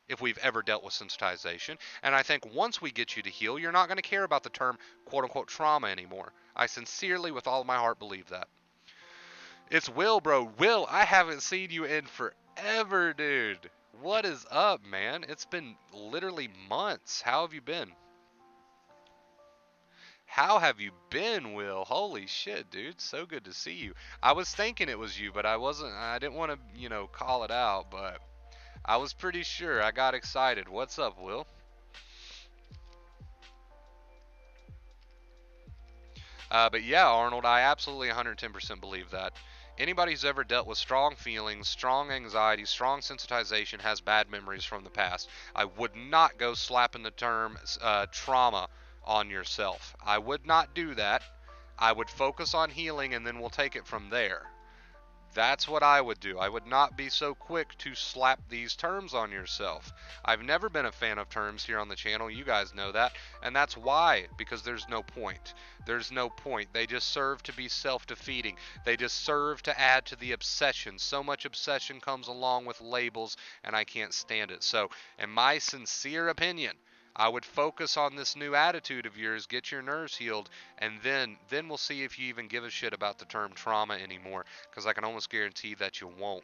if we've ever dealt with sensitization. And I think once we get you to heal, you're not going to care about the term quote unquote trauma anymore. I sincerely, with all of my heart, believe that. It's Will, bro. Will, I haven't seen you in forever, dude. What is up, man? It's been literally months. How have you been? How have you been, Will? Holy shit, dude. So good to see you. I was thinking it was you, but I didn't want to, call it out, but I was pretty sure. I got excited. What's up, Will? But yeah, Arnold, I absolutely 110% believe that. Anybody who's ever dealt with strong feelings, strong anxiety, strong sensitization has bad memories from the past. I would not go slapping the term trauma on yourself. I would not do that. I would focus on healing and then we'll take it from there. That's what I would do. I would not be so quick to slap these terms on yourself. I've never been a fan of terms here on the channel. You guys know that. And that's why, because there's no point. There's no point. They just serve to be self-defeating. They just serve to add to the obsession. So much obsession comes along with labels, and I can't stand it. So, in my sincere opinion, I would focus on this new attitude of yours, get your nerves healed, and then we'll see if you even give a shit about the term trauma anymore, because I can almost guarantee that you won't.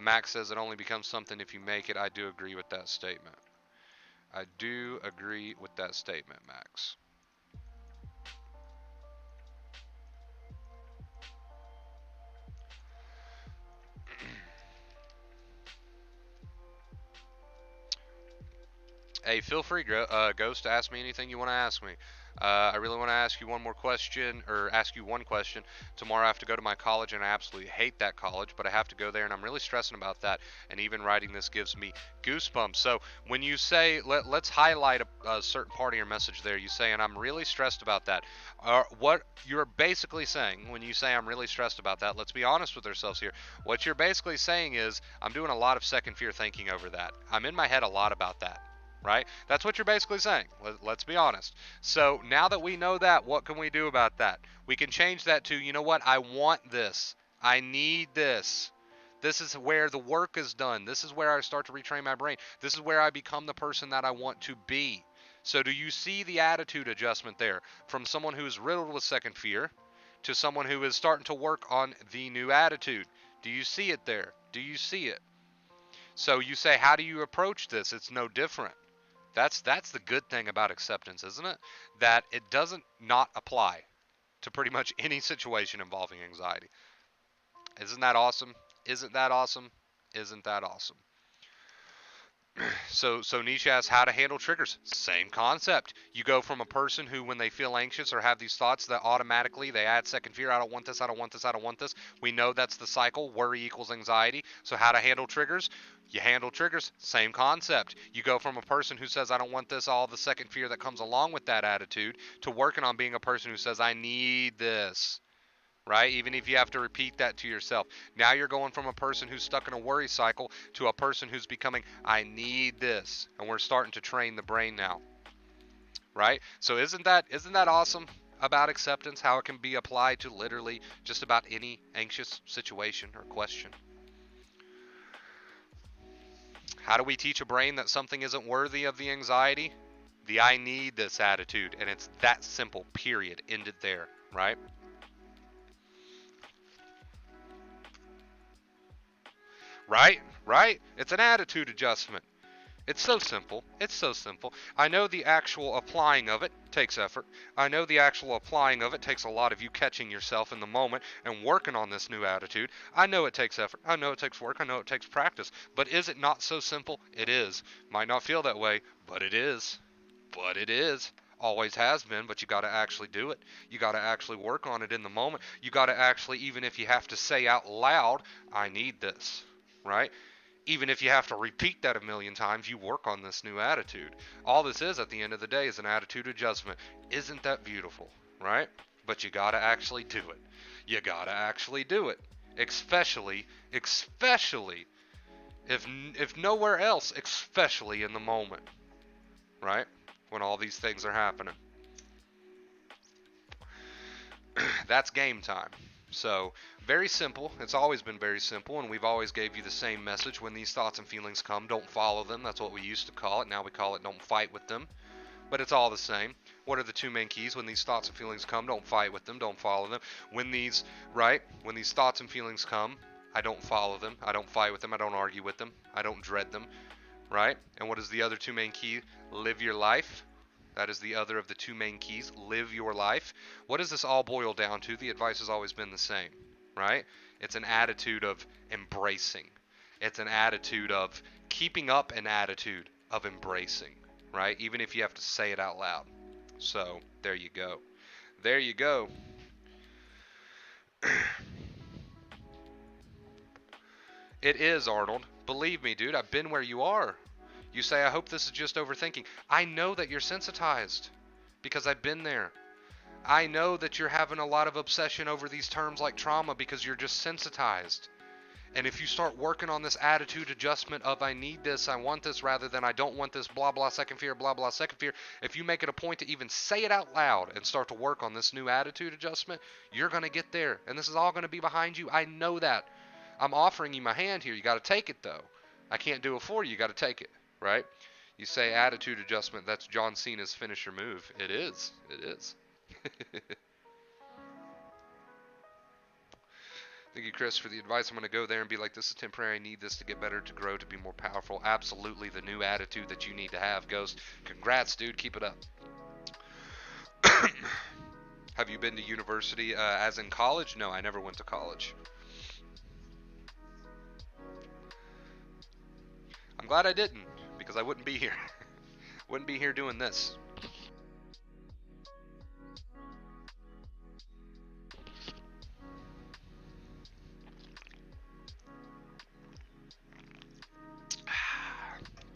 Max says it only becomes something if you make it. I do agree with that statement. I do agree with that statement, Max. Hey, feel free, Ghost, to ask me anything you want to ask me. I really want to ask you one more question, or ask you one question. Tomorrow I have to go to my college, and I absolutely hate that college, but I have to go there, and I'm really stressing about that. And even writing this gives me goosebumps. So when you say, let's highlight a certain part of your message there, you say, and I'm really stressed about that. What you're basically saying when you say I'm really stressed about that, let's be honest with ourselves here. What you're basically saying is, I'm doing a lot of second fear thinking over that. I'm in my head a lot about that. Right? That's what you're basically saying. Let's be honest. So now that we know that, what can we do about that? We can change that to, you know what? I want this. I need this. This is where the work is done. This is where I start to retrain my brain. This is where I become the person that I want to be. So do you see the attitude adjustment there? From someone who is riddled with second fear to someone who is starting to work on the new attitude. Do you see it there? Do you see it? So you say, how do you approach this? It's no different. That's the good thing about acceptance, isn't it? That it doesn't not apply to pretty much any situation involving anxiety. Isn't that awesome? Isn't that awesome? Isn't that awesome? So Nisha asks how to handle triggers. Same concept. You go from a person who, when they feel anxious or have these thoughts, that automatically they add second fear. I don't want this. I don't want this. I don't want this. We know that's the cycle. Worry equals anxiety. So how to handle triggers? You handle triggers. Same concept. You go from a person who says I don't want this, all the second fear that comes along with that attitude, to working on being a person who says I need this. Right? Even if you have to repeat that to yourself. Now you're going from a person who's stuck in a worry cycle to a person who's becoming, I need this. And we're starting to train the brain now. Right? So isn't that awesome about acceptance? How it can be applied to literally just about any anxious situation or question. How do we teach a brain that something isn't worthy of the anxiety? The I need this attitude. And it's that simple, period. Ended there. Right? Right? Right? It's an attitude adjustment. It's so simple. It's so simple. I know the actual applying of it takes effort. I know the actual applying of it takes a lot of you catching yourself in the moment and working on this new attitude. I know it takes effort. I know it takes work. I know it takes practice. But is it not so simple? It is. Might not feel that way, but it is. But it is. Always has been, but you got to actually do it. You got to actually work on it in the moment. You got to actually, even if you have to say out loud, I need this, right? Even if you have to repeat that a million times, you work on this new attitude. All this is at the end of the day is an attitude adjustment. Isn't that beautiful, right? But you got to actually do it. You got to actually do it. Especially if nowhere else, especially in the moment, right? When all these things are happening. That's game time. So, very simple. It's always been very simple, and we've always gave you the same message. When these thoughts and feelings come, don't follow them. That's what we used to call it. Now we call it don't fight with them. But it's all the same. What are the two main keys? When these thoughts and feelings come, don't fight with them, don't follow them. When these thoughts and feelings come, I don't follow them, I don't fight with them, I don't argue with them, I don't dread them, right? And what is the other two main key? Live your life. That is the other of the two main keys. Live your life. What does this all boil down to? The advice has always been the same, right? It's an attitude of embracing. It's an attitude of keeping up an attitude of embracing, right? Even if you have to say it out loud. So, there you go. There you go. It is, Arnold. Believe me, dude, I've been where you are. You say, I hope this is just overthinking. I know that you're sensitized because I've been there. I know that you're having a lot of obsession over these terms like trauma because you're just sensitized. And if you start working on this attitude adjustment of I need this, I want this, rather than I don't want this, blah, blah, second fear, blah, blah, second fear, if you make it a point to even say it out loud and start to work on this new attitude adjustment, you're going to get there. And this is all going to be behind you. I know that. I'm offering you my hand here. You got to take it, though. I can't do it for you. You got to take it. Right? You say attitude adjustment, that's John Cena's finisher move. It is. It is. Thank you, Chris, for the advice. I'm going to go there and be like, this is temporary. I need this to get better, to grow, to be more powerful. Absolutely the new attitude that you need to have, Ghost. Congrats, dude. Keep it up. Have you been to university as in college? No, I never went to college. I'm glad I didn't, because I wouldn't be here. Wouldn't be here doing this.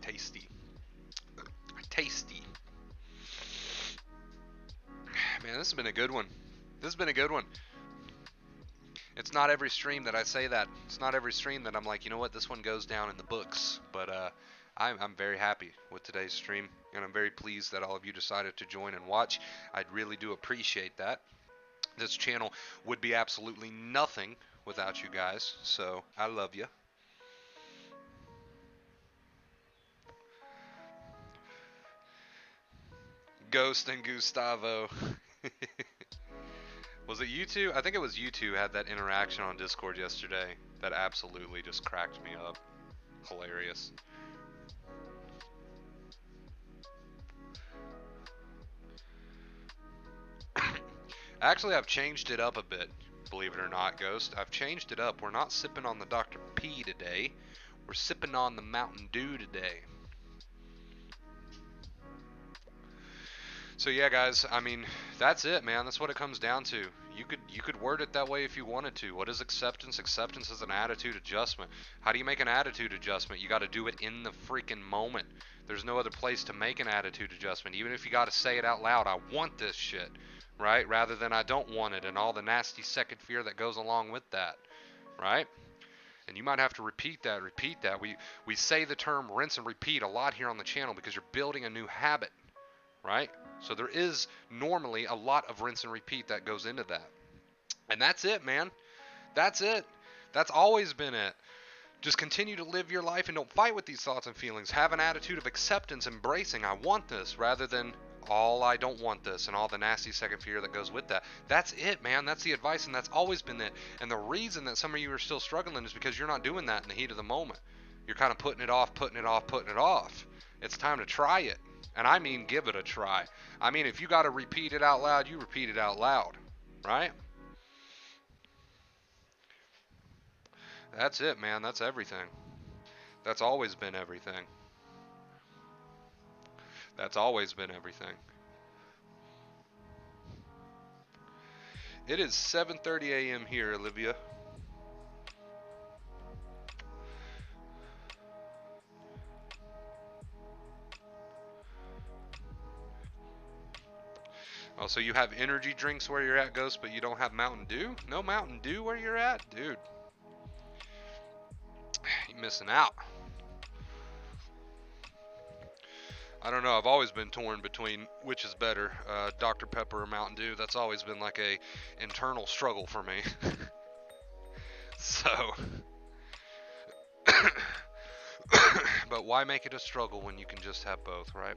Tasty. Tasty. Man, this has been a good one. This has been a good one. It's not every stream that I say that. It's not every stream that I'm like, you know what, this one goes down in the books. But I'm very happy with today's stream, and I'm very pleased that all of you decided to join and watch. I really do appreciate that. This channel would be absolutely nothing without you guys, so I love you. Ghost and Gustavo. Was it you two? I think it was you two had that interaction on Discord yesterday that absolutely just cracked me up. Hilarious. Actually, I've changed it up a bit, believe it or not, Ghost. I've changed it up. We're not sipping on the Dr. P today. We're sipping on the Mountain Dew today. So yeah, guys, I mean, that's it, man. That's what it comes down to. You could word it that way if you wanted to. What is acceptance? Acceptance is an attitude adjustment. How do you make an attitude adjustment? You got to do it in the freaking moment. There's no other place to make an attitude adjustment. Even if you got to say it out loud, I want this shit, right? Rather than I don't want it, and all the nasty second fear that goes along with that, right? And you might have to repeat that. We say the term rinse and repeat a lot here on the channel because you're building a new habit, right? So there is normally a lot of rinse and repeat that goes into that. And that's it, man. That's it. That's always been it. Just continue to live your life and don't fight with these thoughts and feelings. Have an attitude of acceptance, embracing, I want this, rather than all I don't want this and all the nasty second fear that goes with that. That's it, man. That's the advice, and that's always been it. And the reason that some of you are still struggling is because you're not doing that in the heat of the moment. You're kind of putting it off, putting it off, putting it off. It's time to try it. And I mean, give it a try. I mean, if you got to repeat it out loud, you repeat it out loud, right? That's it, man. That's everything. That's always been everything. That's always been everything. It is 7:30 a.m. here, Olivia. Oh, so you have energy drinks where you're at, Ghost, but you don't have Mountain Dew? No Mountain Dew where you're at? Dude, you're missing out. I don't know. I've always been torn between which is better, Dr. Pepper or Mountain Dew. That's always been like a internal struggle for me. So, but why make it a struggle when you can just have both, right?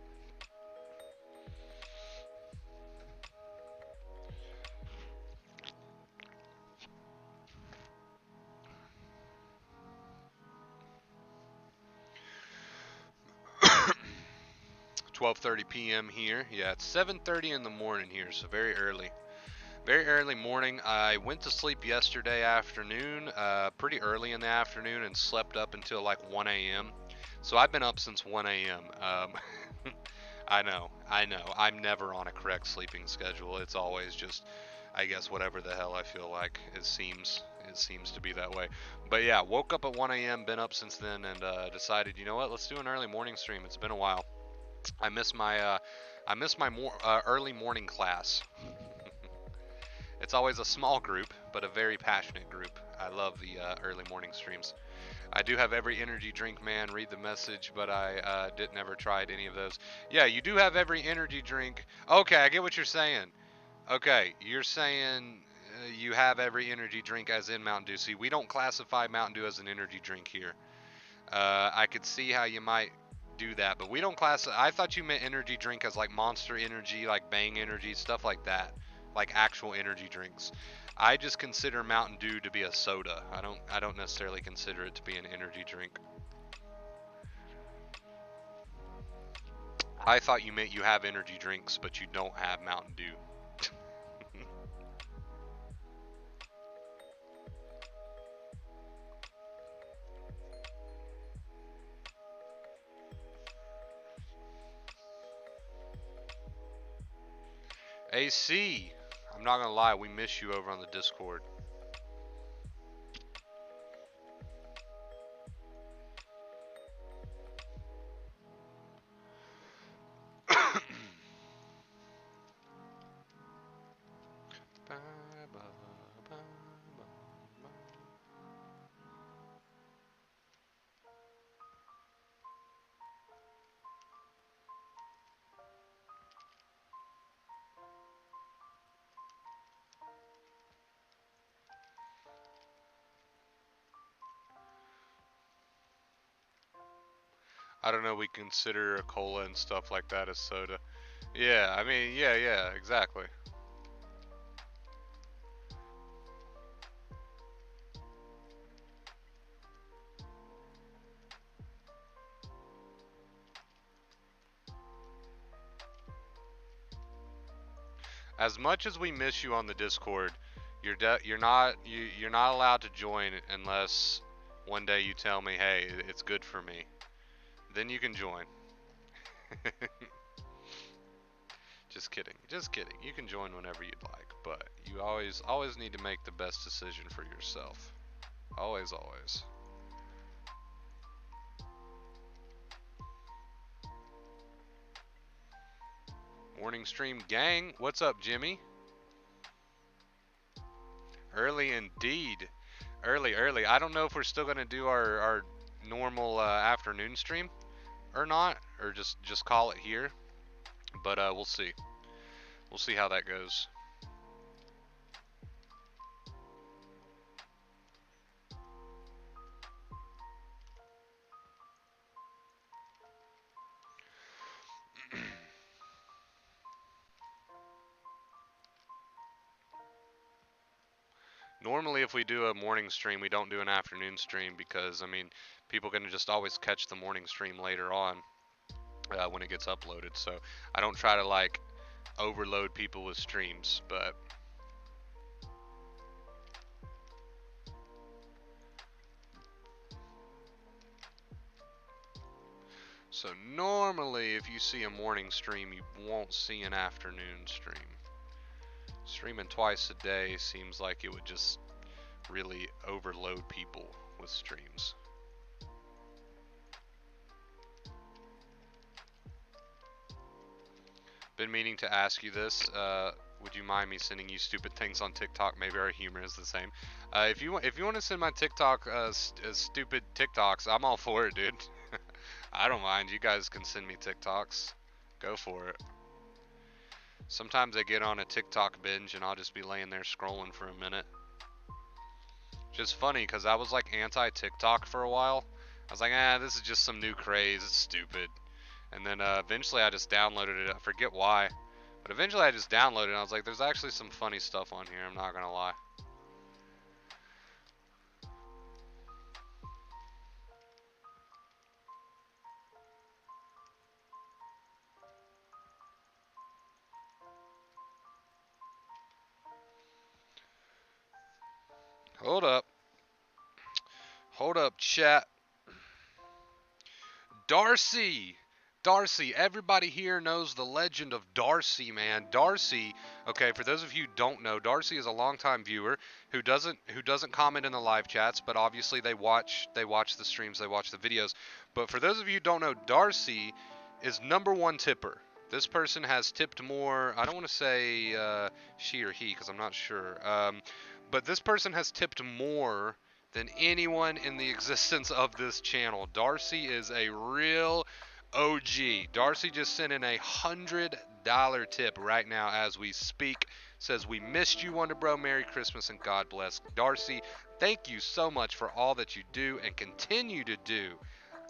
12:30 p.m. here. Yeah, it's 7:30 in the morning here, so very early. Very early morning. I went to sleep yesterday afternoon, pretty early in the afternoon, and slept up until like 1 a.m. So I've been up since 1 a.m. I know. I'm never on a correct sleeping schedule. It's always just, I guess, whatever the hell I feel like. It seems to be that way. But yeah, woke up at 1 a.m. Been up since then, and decided, you know what? Let's do an early morning stream. It's been a while. I miss my early morning class. It's always a small group, but a very passionate group. I love the early morning streams. I do have every energy drink, man. Read the message, but I didn't ever tried any of those. Yeah, you do have every energy drink. Okay, I get what you're saying. Okay, you're saying you have every energy drink as in Mountain Dew. See, we don't classify Mountain Dew as an energy drink here. I could see how you might do that, but we don't class. I thought you meant energy drink as like Monster Energy, like Bang Energy, stuff like that, like actual energy drinks. I just consider Mountain Dew to be a soda. I don't necessarily consider it to be an energy drink. I thought you meant you have energy drinks, but you don't have Mountain Dew. AC, I'm not gonna lie, we miss you over on the Discord. I don't know. We consider a cola and stuff like that as soda. Yeah, I mean, yeah, exactly. As much as we miss you on the Discord, you're not allowed to join unless one day you tell me, hey, it's good for me. Then you can join. Just kidding. Just kidding. You can join whenever you'd like, but you always need to make the best decision for yourself. Always, always. Morning stream gang. What's up, Jimmy? Early indeed. Early, early. I don't know if we're still gonna do our normal afternoon stream or not, or just call it here. But we'll see. We'll see how that goes. Normally, if we do a morning stream, we don't do an afternoon stream because, I mean, people can just always catch the morning stream later on when it gets uploaded. So I don't try to like overload people with streams, but so normally if you see a morning stream, you won't see an afternoon stream. Streaming twice a day seems like it would just really overload people with streams. Been meaning to ask you this. Would you mind me sending you stupid things on TikTok? Maybe our humor is the same. If you want to send my TikTok stupid TikToks, I'm all for it, dude. I don't mind. You guys can send me TikToks. Go for it. Sometimes I get on a TikTok binge and I'll just be laying there scrolling for a minute. Just funny because I was like anti-TikTok for a while. I was like, this is just some new craze. It's stupid. And then eventually I just downloaded it. I forget why. But eventually I just downloaded it and I was like, there's actually some funny stuff on here. I'm not going to lie. Hold up. Hold up, chat. Darcy! Darcy, everybody here knows the legend of Darcy, man. Darcy, okay, for those of you who don't know, Darcy is a longtime viewer who doesn't comment in the live chats, but obviously they watch the streams, they watch the videos. But for those of you who don't know, Darcy is #1 tipper. This person has tipped more, I don't want to say she or he because I'm not sure. But this person has tipped more than anyone in the existence of this channel. Darcy is a real OG. Darcy just sent in a $100 tip right now as we speak. Says, we missed you, Wonder Bro. Merry Christmas and God bless. Darcy, thank you so much for all that you do and continue to do.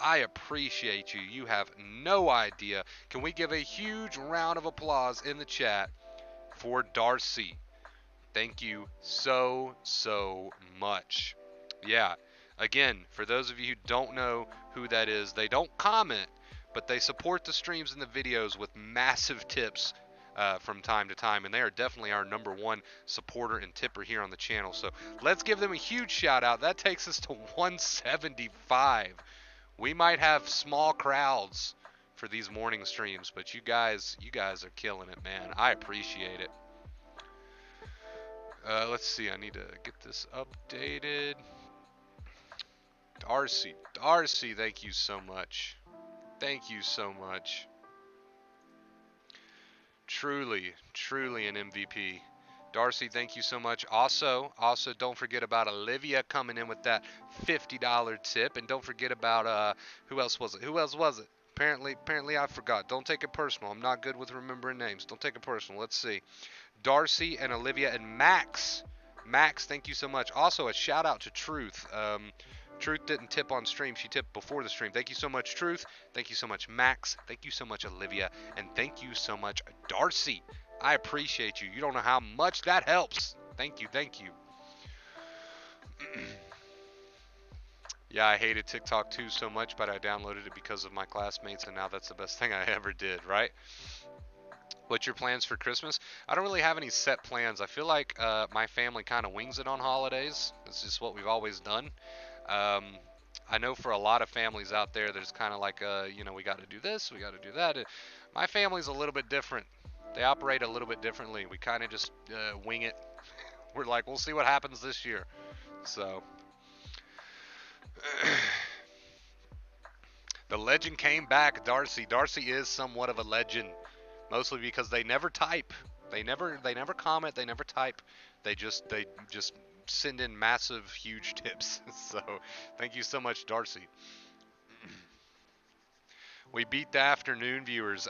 I appreciate you. You have no idea. Can we give a huge round of applause in the chat for Darcy? Thank you so much. Yeah, again, for those of you who don't know who that is, they don't comment, but they support the streams and the videos with massive tips from time to time, and they are definitely our #1 supporter and tipper here on the channel. So let's give them a huge shout out. That takes us to 175. We might have small crowds for these morning streams, but you guys are killing it, man. I appreciate it. Let's see, I need to get this updated. Darcy, thank you so much. Thank you so much. Truly an MVP. Darcy, thank you so much. Also, don't forget about Olivia coming in with that $50 tip, and don't forget about who else was it? Apparently I forgot. Don't take it personal. I'm not good with remembering names. Don't take it personal. Let's see. Darcy and Olivia and Max. Max, thank you so much. Also, a shout out to Truth. Truth didn't tip on stream. She tipped before the stream. Thank you so much, Truth. Thank you so much, Max. Thank you so much, Olivia. And thank you so much, Darcy. I appreciate you. You don't know how much that helps. Thank you. Yeah, I hated TikTok too so much, but I downloaded it because of my classmates, and now that's the best thing I ever did, right? What's your plans for Christmas? I don't really have any set plans. I feel like my family kind of wings it on holidays. It's just what we've always done. I know for a lot of families out there, there's kind of like, we got to do this, we got to do that. My family's a little bit different. They operate a little bit differently. We kind of just wing it. We're like, we'll see what happens this year. So, the legend came back, Darcy. Darcy is somewhat of a legend, mostly because they never type. They never comment. They never type. They just send in massive, huge tips. So, thank you so much, Darcy. We beat the afternoon viewers.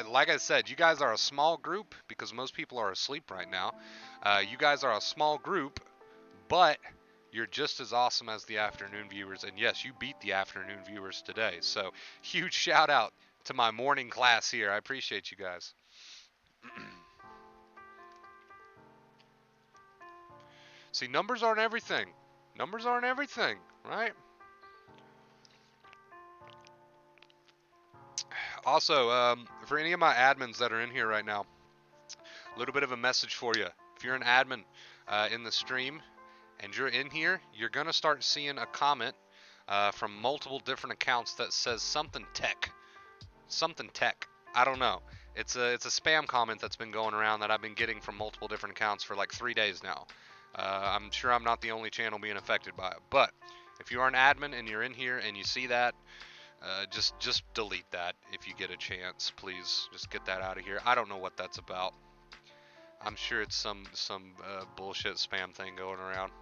Like I said, you guys are a small group because most people are asleep right now. You guys are a small group, but you're just as awesome as the afternoon viewers. And yes, you beat the afternoon viewers today. So huge shout out to my morning class here. I appreciate you guys. See, numbers aren't everything. Numbers aren't everything, right? Also, for any of my admins that are in here right now, a little bit of a message for you. If you're an admin in the stream and you're in here, you're going to start seeing a comment from multiple different accounts that says something tech. Something tech. I don't know. It's a spam comment that's been going around that I've been getting from multiple different accounts for like 3 days now. I'm sure I'm not the only channel being affected by it. But if you are an admin and you're in here and you see that, just delete that if you get a chance, please. Just get that out of here. I don't know what that's about. I'm sure it's some bullshit spam thing going around.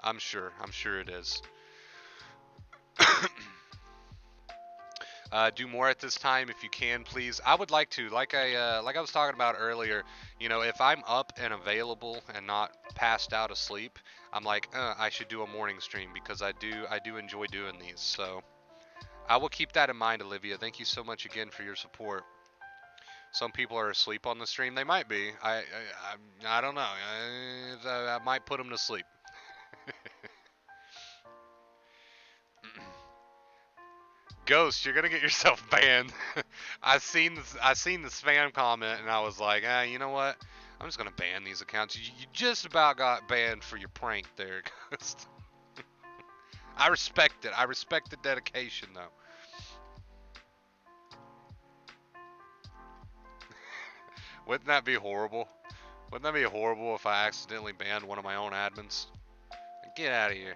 I'm sure it is. Do more at this time if you can, please. I would like to, like I was talking about earlier. You know, if I'm up and available and not passed out asleep, I'm like, I should do a morning stream because I do enjoy doing these. So I will keep that in mind, Olivia. Thank you so much again for your support. Some people are asleep on the stream. They might be. I don't know. I might put them to sleep. Ghost, you're gonna get yourself banned. I seen the spam comment and I was like, you know what? I'm just gonna ban these accounts. You just about got banned for your prank there, Ghost. I respect it. I respect the dedication though. Wouldn't that be horrible? Wouldn't that be horrible if I accidentally banned one of my own admins? Get out of here.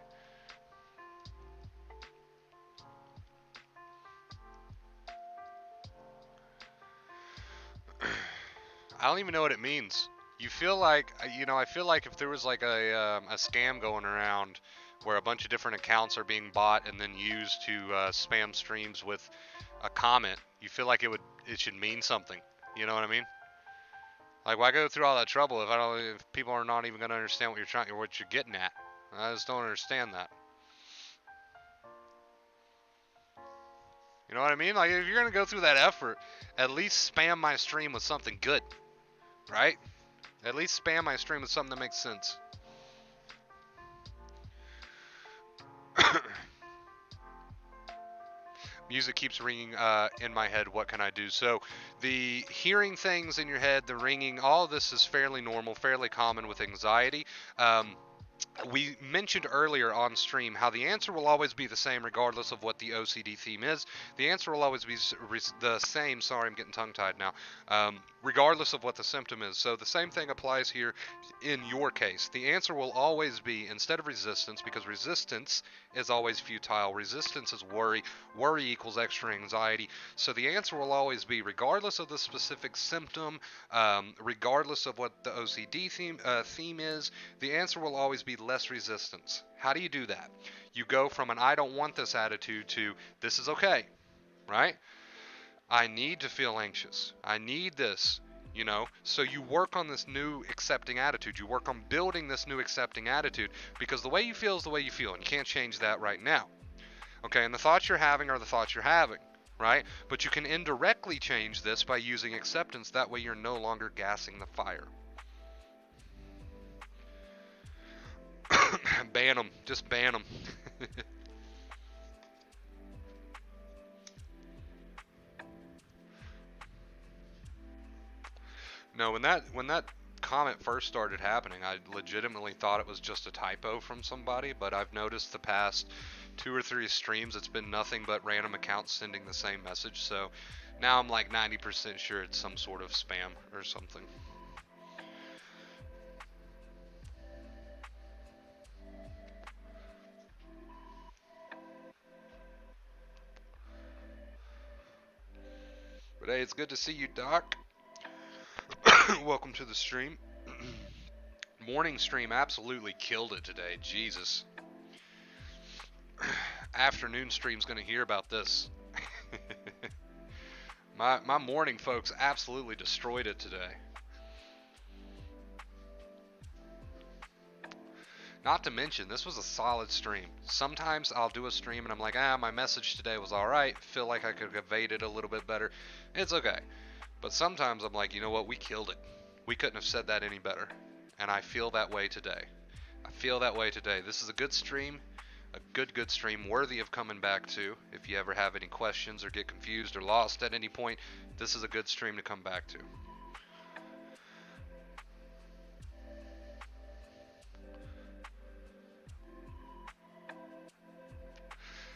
I don't even know what it means. You feel like, you know, I feel like if there was like a scam going around where a bunch of different accounts are being bought and then used to spam streams with a comment, you feel like it should mean something. You know what I mean? Like, why go through all that trouble if people are not even going to understand what you're getting at? I just don't understand that. You know what I mean? Like, if you're going to go through that effort, at least spam my stream with something good, right? At least spam my stream with something that makes sense. Music keeps ringing in my head. What can I do? So the hearing things in your head, the ringing, all of this is fairly normal, fairly common with anxiety. We mentioned earlier on stream how the answer will always be the same regardless of what the OCD theme is. The answer will always be the same. Sorry, I'm getting tongue-tied now. Regardless of what the symptom is. So the same thing applies here in your case. The answer will always be, instead of resistance, because resistance is always futile. Resistance is worry. Worry equals extra anxiety. So the answer will always be, regardless of the specific symptom, regardless of what the OCD theme is, the answer will always be less resistance. How do you do that? You go from an I don't want this attitude to this is okay, right? I need to feel anxious. I need this, you know? So you work on this new accepting attitude. You work on building this new accepting attitude because the way you feel is the way you feel, and you can't change that right now. Okay, and the thoughts you're having are the thoughts you're having, right? But you can indirectly change this by using acceptance. That way you're no longer gassing the fire. Ban them. Just ban them. No, when that comment first started happening, I legitimately thought it was just a typo from somebody, but I've noticed the past 2 or 3 streams it's been nothing but random accounts sending the same message, so now I'm like 90% sure it's some sort of spam or something. But hey, it's good to see you, Doc. Welcome to the stream. Morning stream absolutely killed it today. Jesus. Afternoon stream's gonna hear about this. my morning folks absolutely destroyed it today. Not to mention, this was a solid stream. Sometimes I'll do a stream and I'm like, my message today was alright. Feel like I could have conveyed it a little bit better. It's okay. But sometimes I'm like, you know what? We killed it. We couldn't have said that any better. and I feel that way today. I feel that way today. This is a good stream, a good stream worthy of coming back to. If you ever have any questions or get confused or lost at any point, this is a good stream to come back to.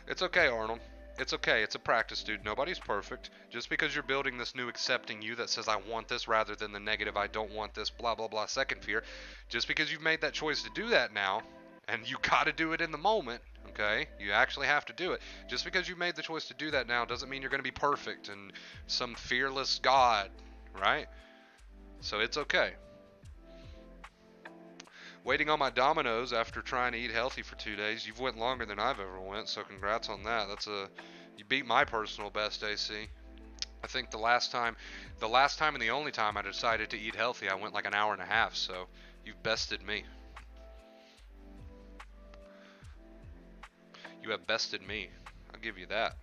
It's okay, Arnold. It's okay. It's a practice, dude. Nobody's perfect. Just because you're building this new accepting you that says I want this rather than the negative I don't want this, blah, blah, blah, second fear, just because you've made that choice to do that now, and you gotta do it in the moment, okay? You actually have to do it. Just because you made the choice to do that now doesn't mean you're gonna be perfect and some fearless God, right? So it's okay. Waiting on my Domino's after trying to eat healthy for 2 days. You've went longer than I've ever went, so congrats on that. You beat my personal best, AC. I think the last time and the only time I decided to eat healthy, I went like an hour and a half, so you've bested me. You have bested me. I'll give you that.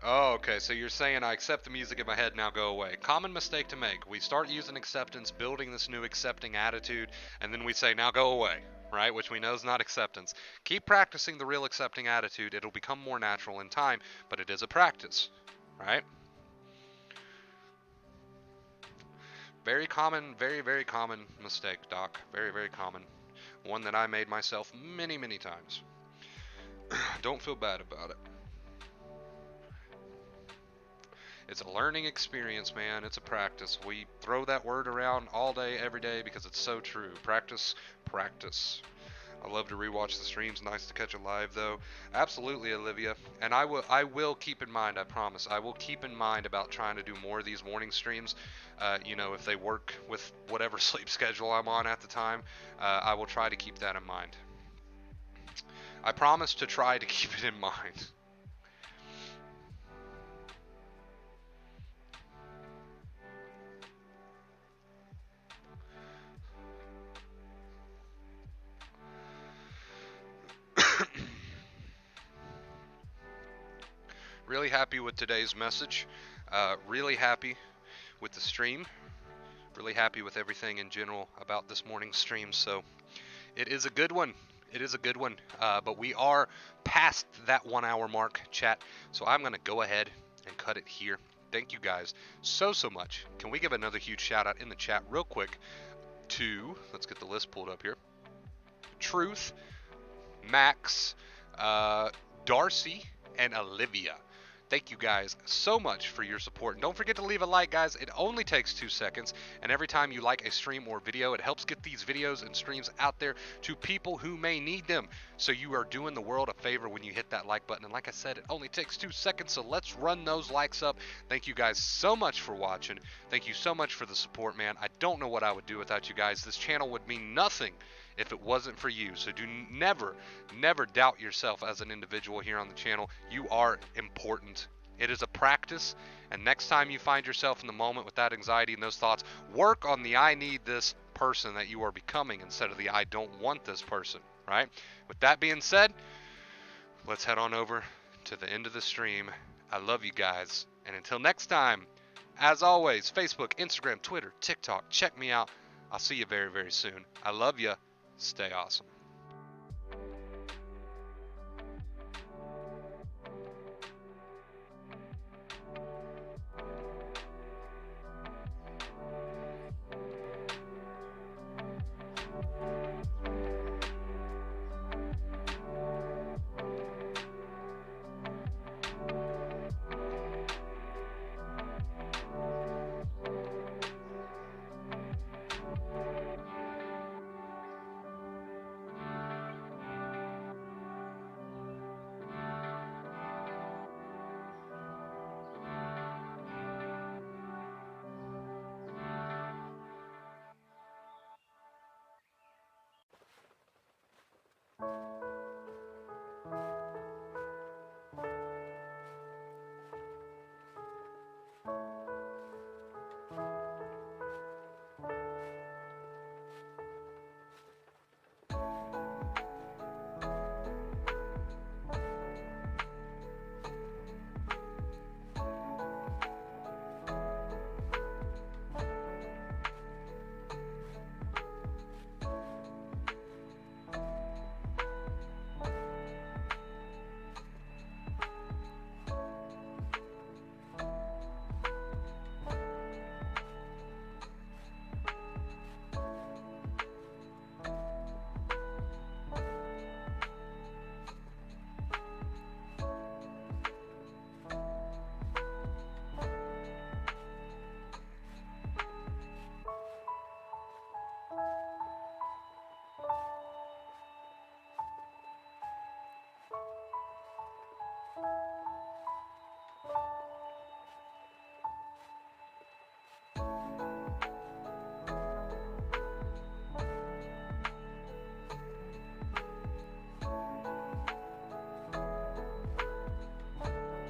Oh, okay, so you're saying I accept the music in my head, now go away. Common mistake to make. We start using acceptance, building this new accepting attitude, and then we say, now go away, right? Which we know is not acceptance. Keep practicing the real accepting attitude. It'll become more natural in time, but it is a practice, right? Very common, very common mistake, Doc. Very common. One that I made myself many times. Don't feel bad about it. It's a learning experience, man. It's a practice. We throw that word around all day, every day because it's so true. Practice, practice. I love to rewatch the streams. Nice to catch it live, though. Absolutely, Olivia. And I will keep in mind. I promise. I will keep in mind about trying to do more of these morning streams. You know, if they work with whatever sleep schedule I'm on at the time, I will try to keep that in mind. I promise to try to keep it in mind. Really happy with today's message. Really happy with the stream. Really happy with everything in general about this morning's stream. So it is a good one. It is a good one. But we are past that 1 hour mark, chat. So I'm going to go ahead and cut it here. Thank you guys so much. Can we give another huge shout out in the chat real quick to, let's get the list pulled up here. Truth, Max, Darcy, and Olivia. Thank you guys so much for your support. And don't forget to leave a like, guys. It only takes 2 seconds. And every time you like a stream or video, it helps get these videos and streams out there to people who may need them. So you are doing the world a favor when you hit that like button. And like I said, it only takes 2 seconds. So let's run those likes up. Thank you guys so much for watching. Thank you so much for the support, man. I don't know what I would do without you guys. This channel would mean nothing if it wasn't for you. So do never doubt yourself as an individual here on the channel. You are important. It is a practice, and next time you find yourself in the moment with that anxiety and those thoughts, work on the I need this person that you are becoming instead of the I don't want this person, right? With that being said, let's head on over to the end of the stream. I love you guys, and until next time, as always, Facebook, Instagram, Twitter, TikTok, check me out. I'll see you very soon. I love you. Stay awesome.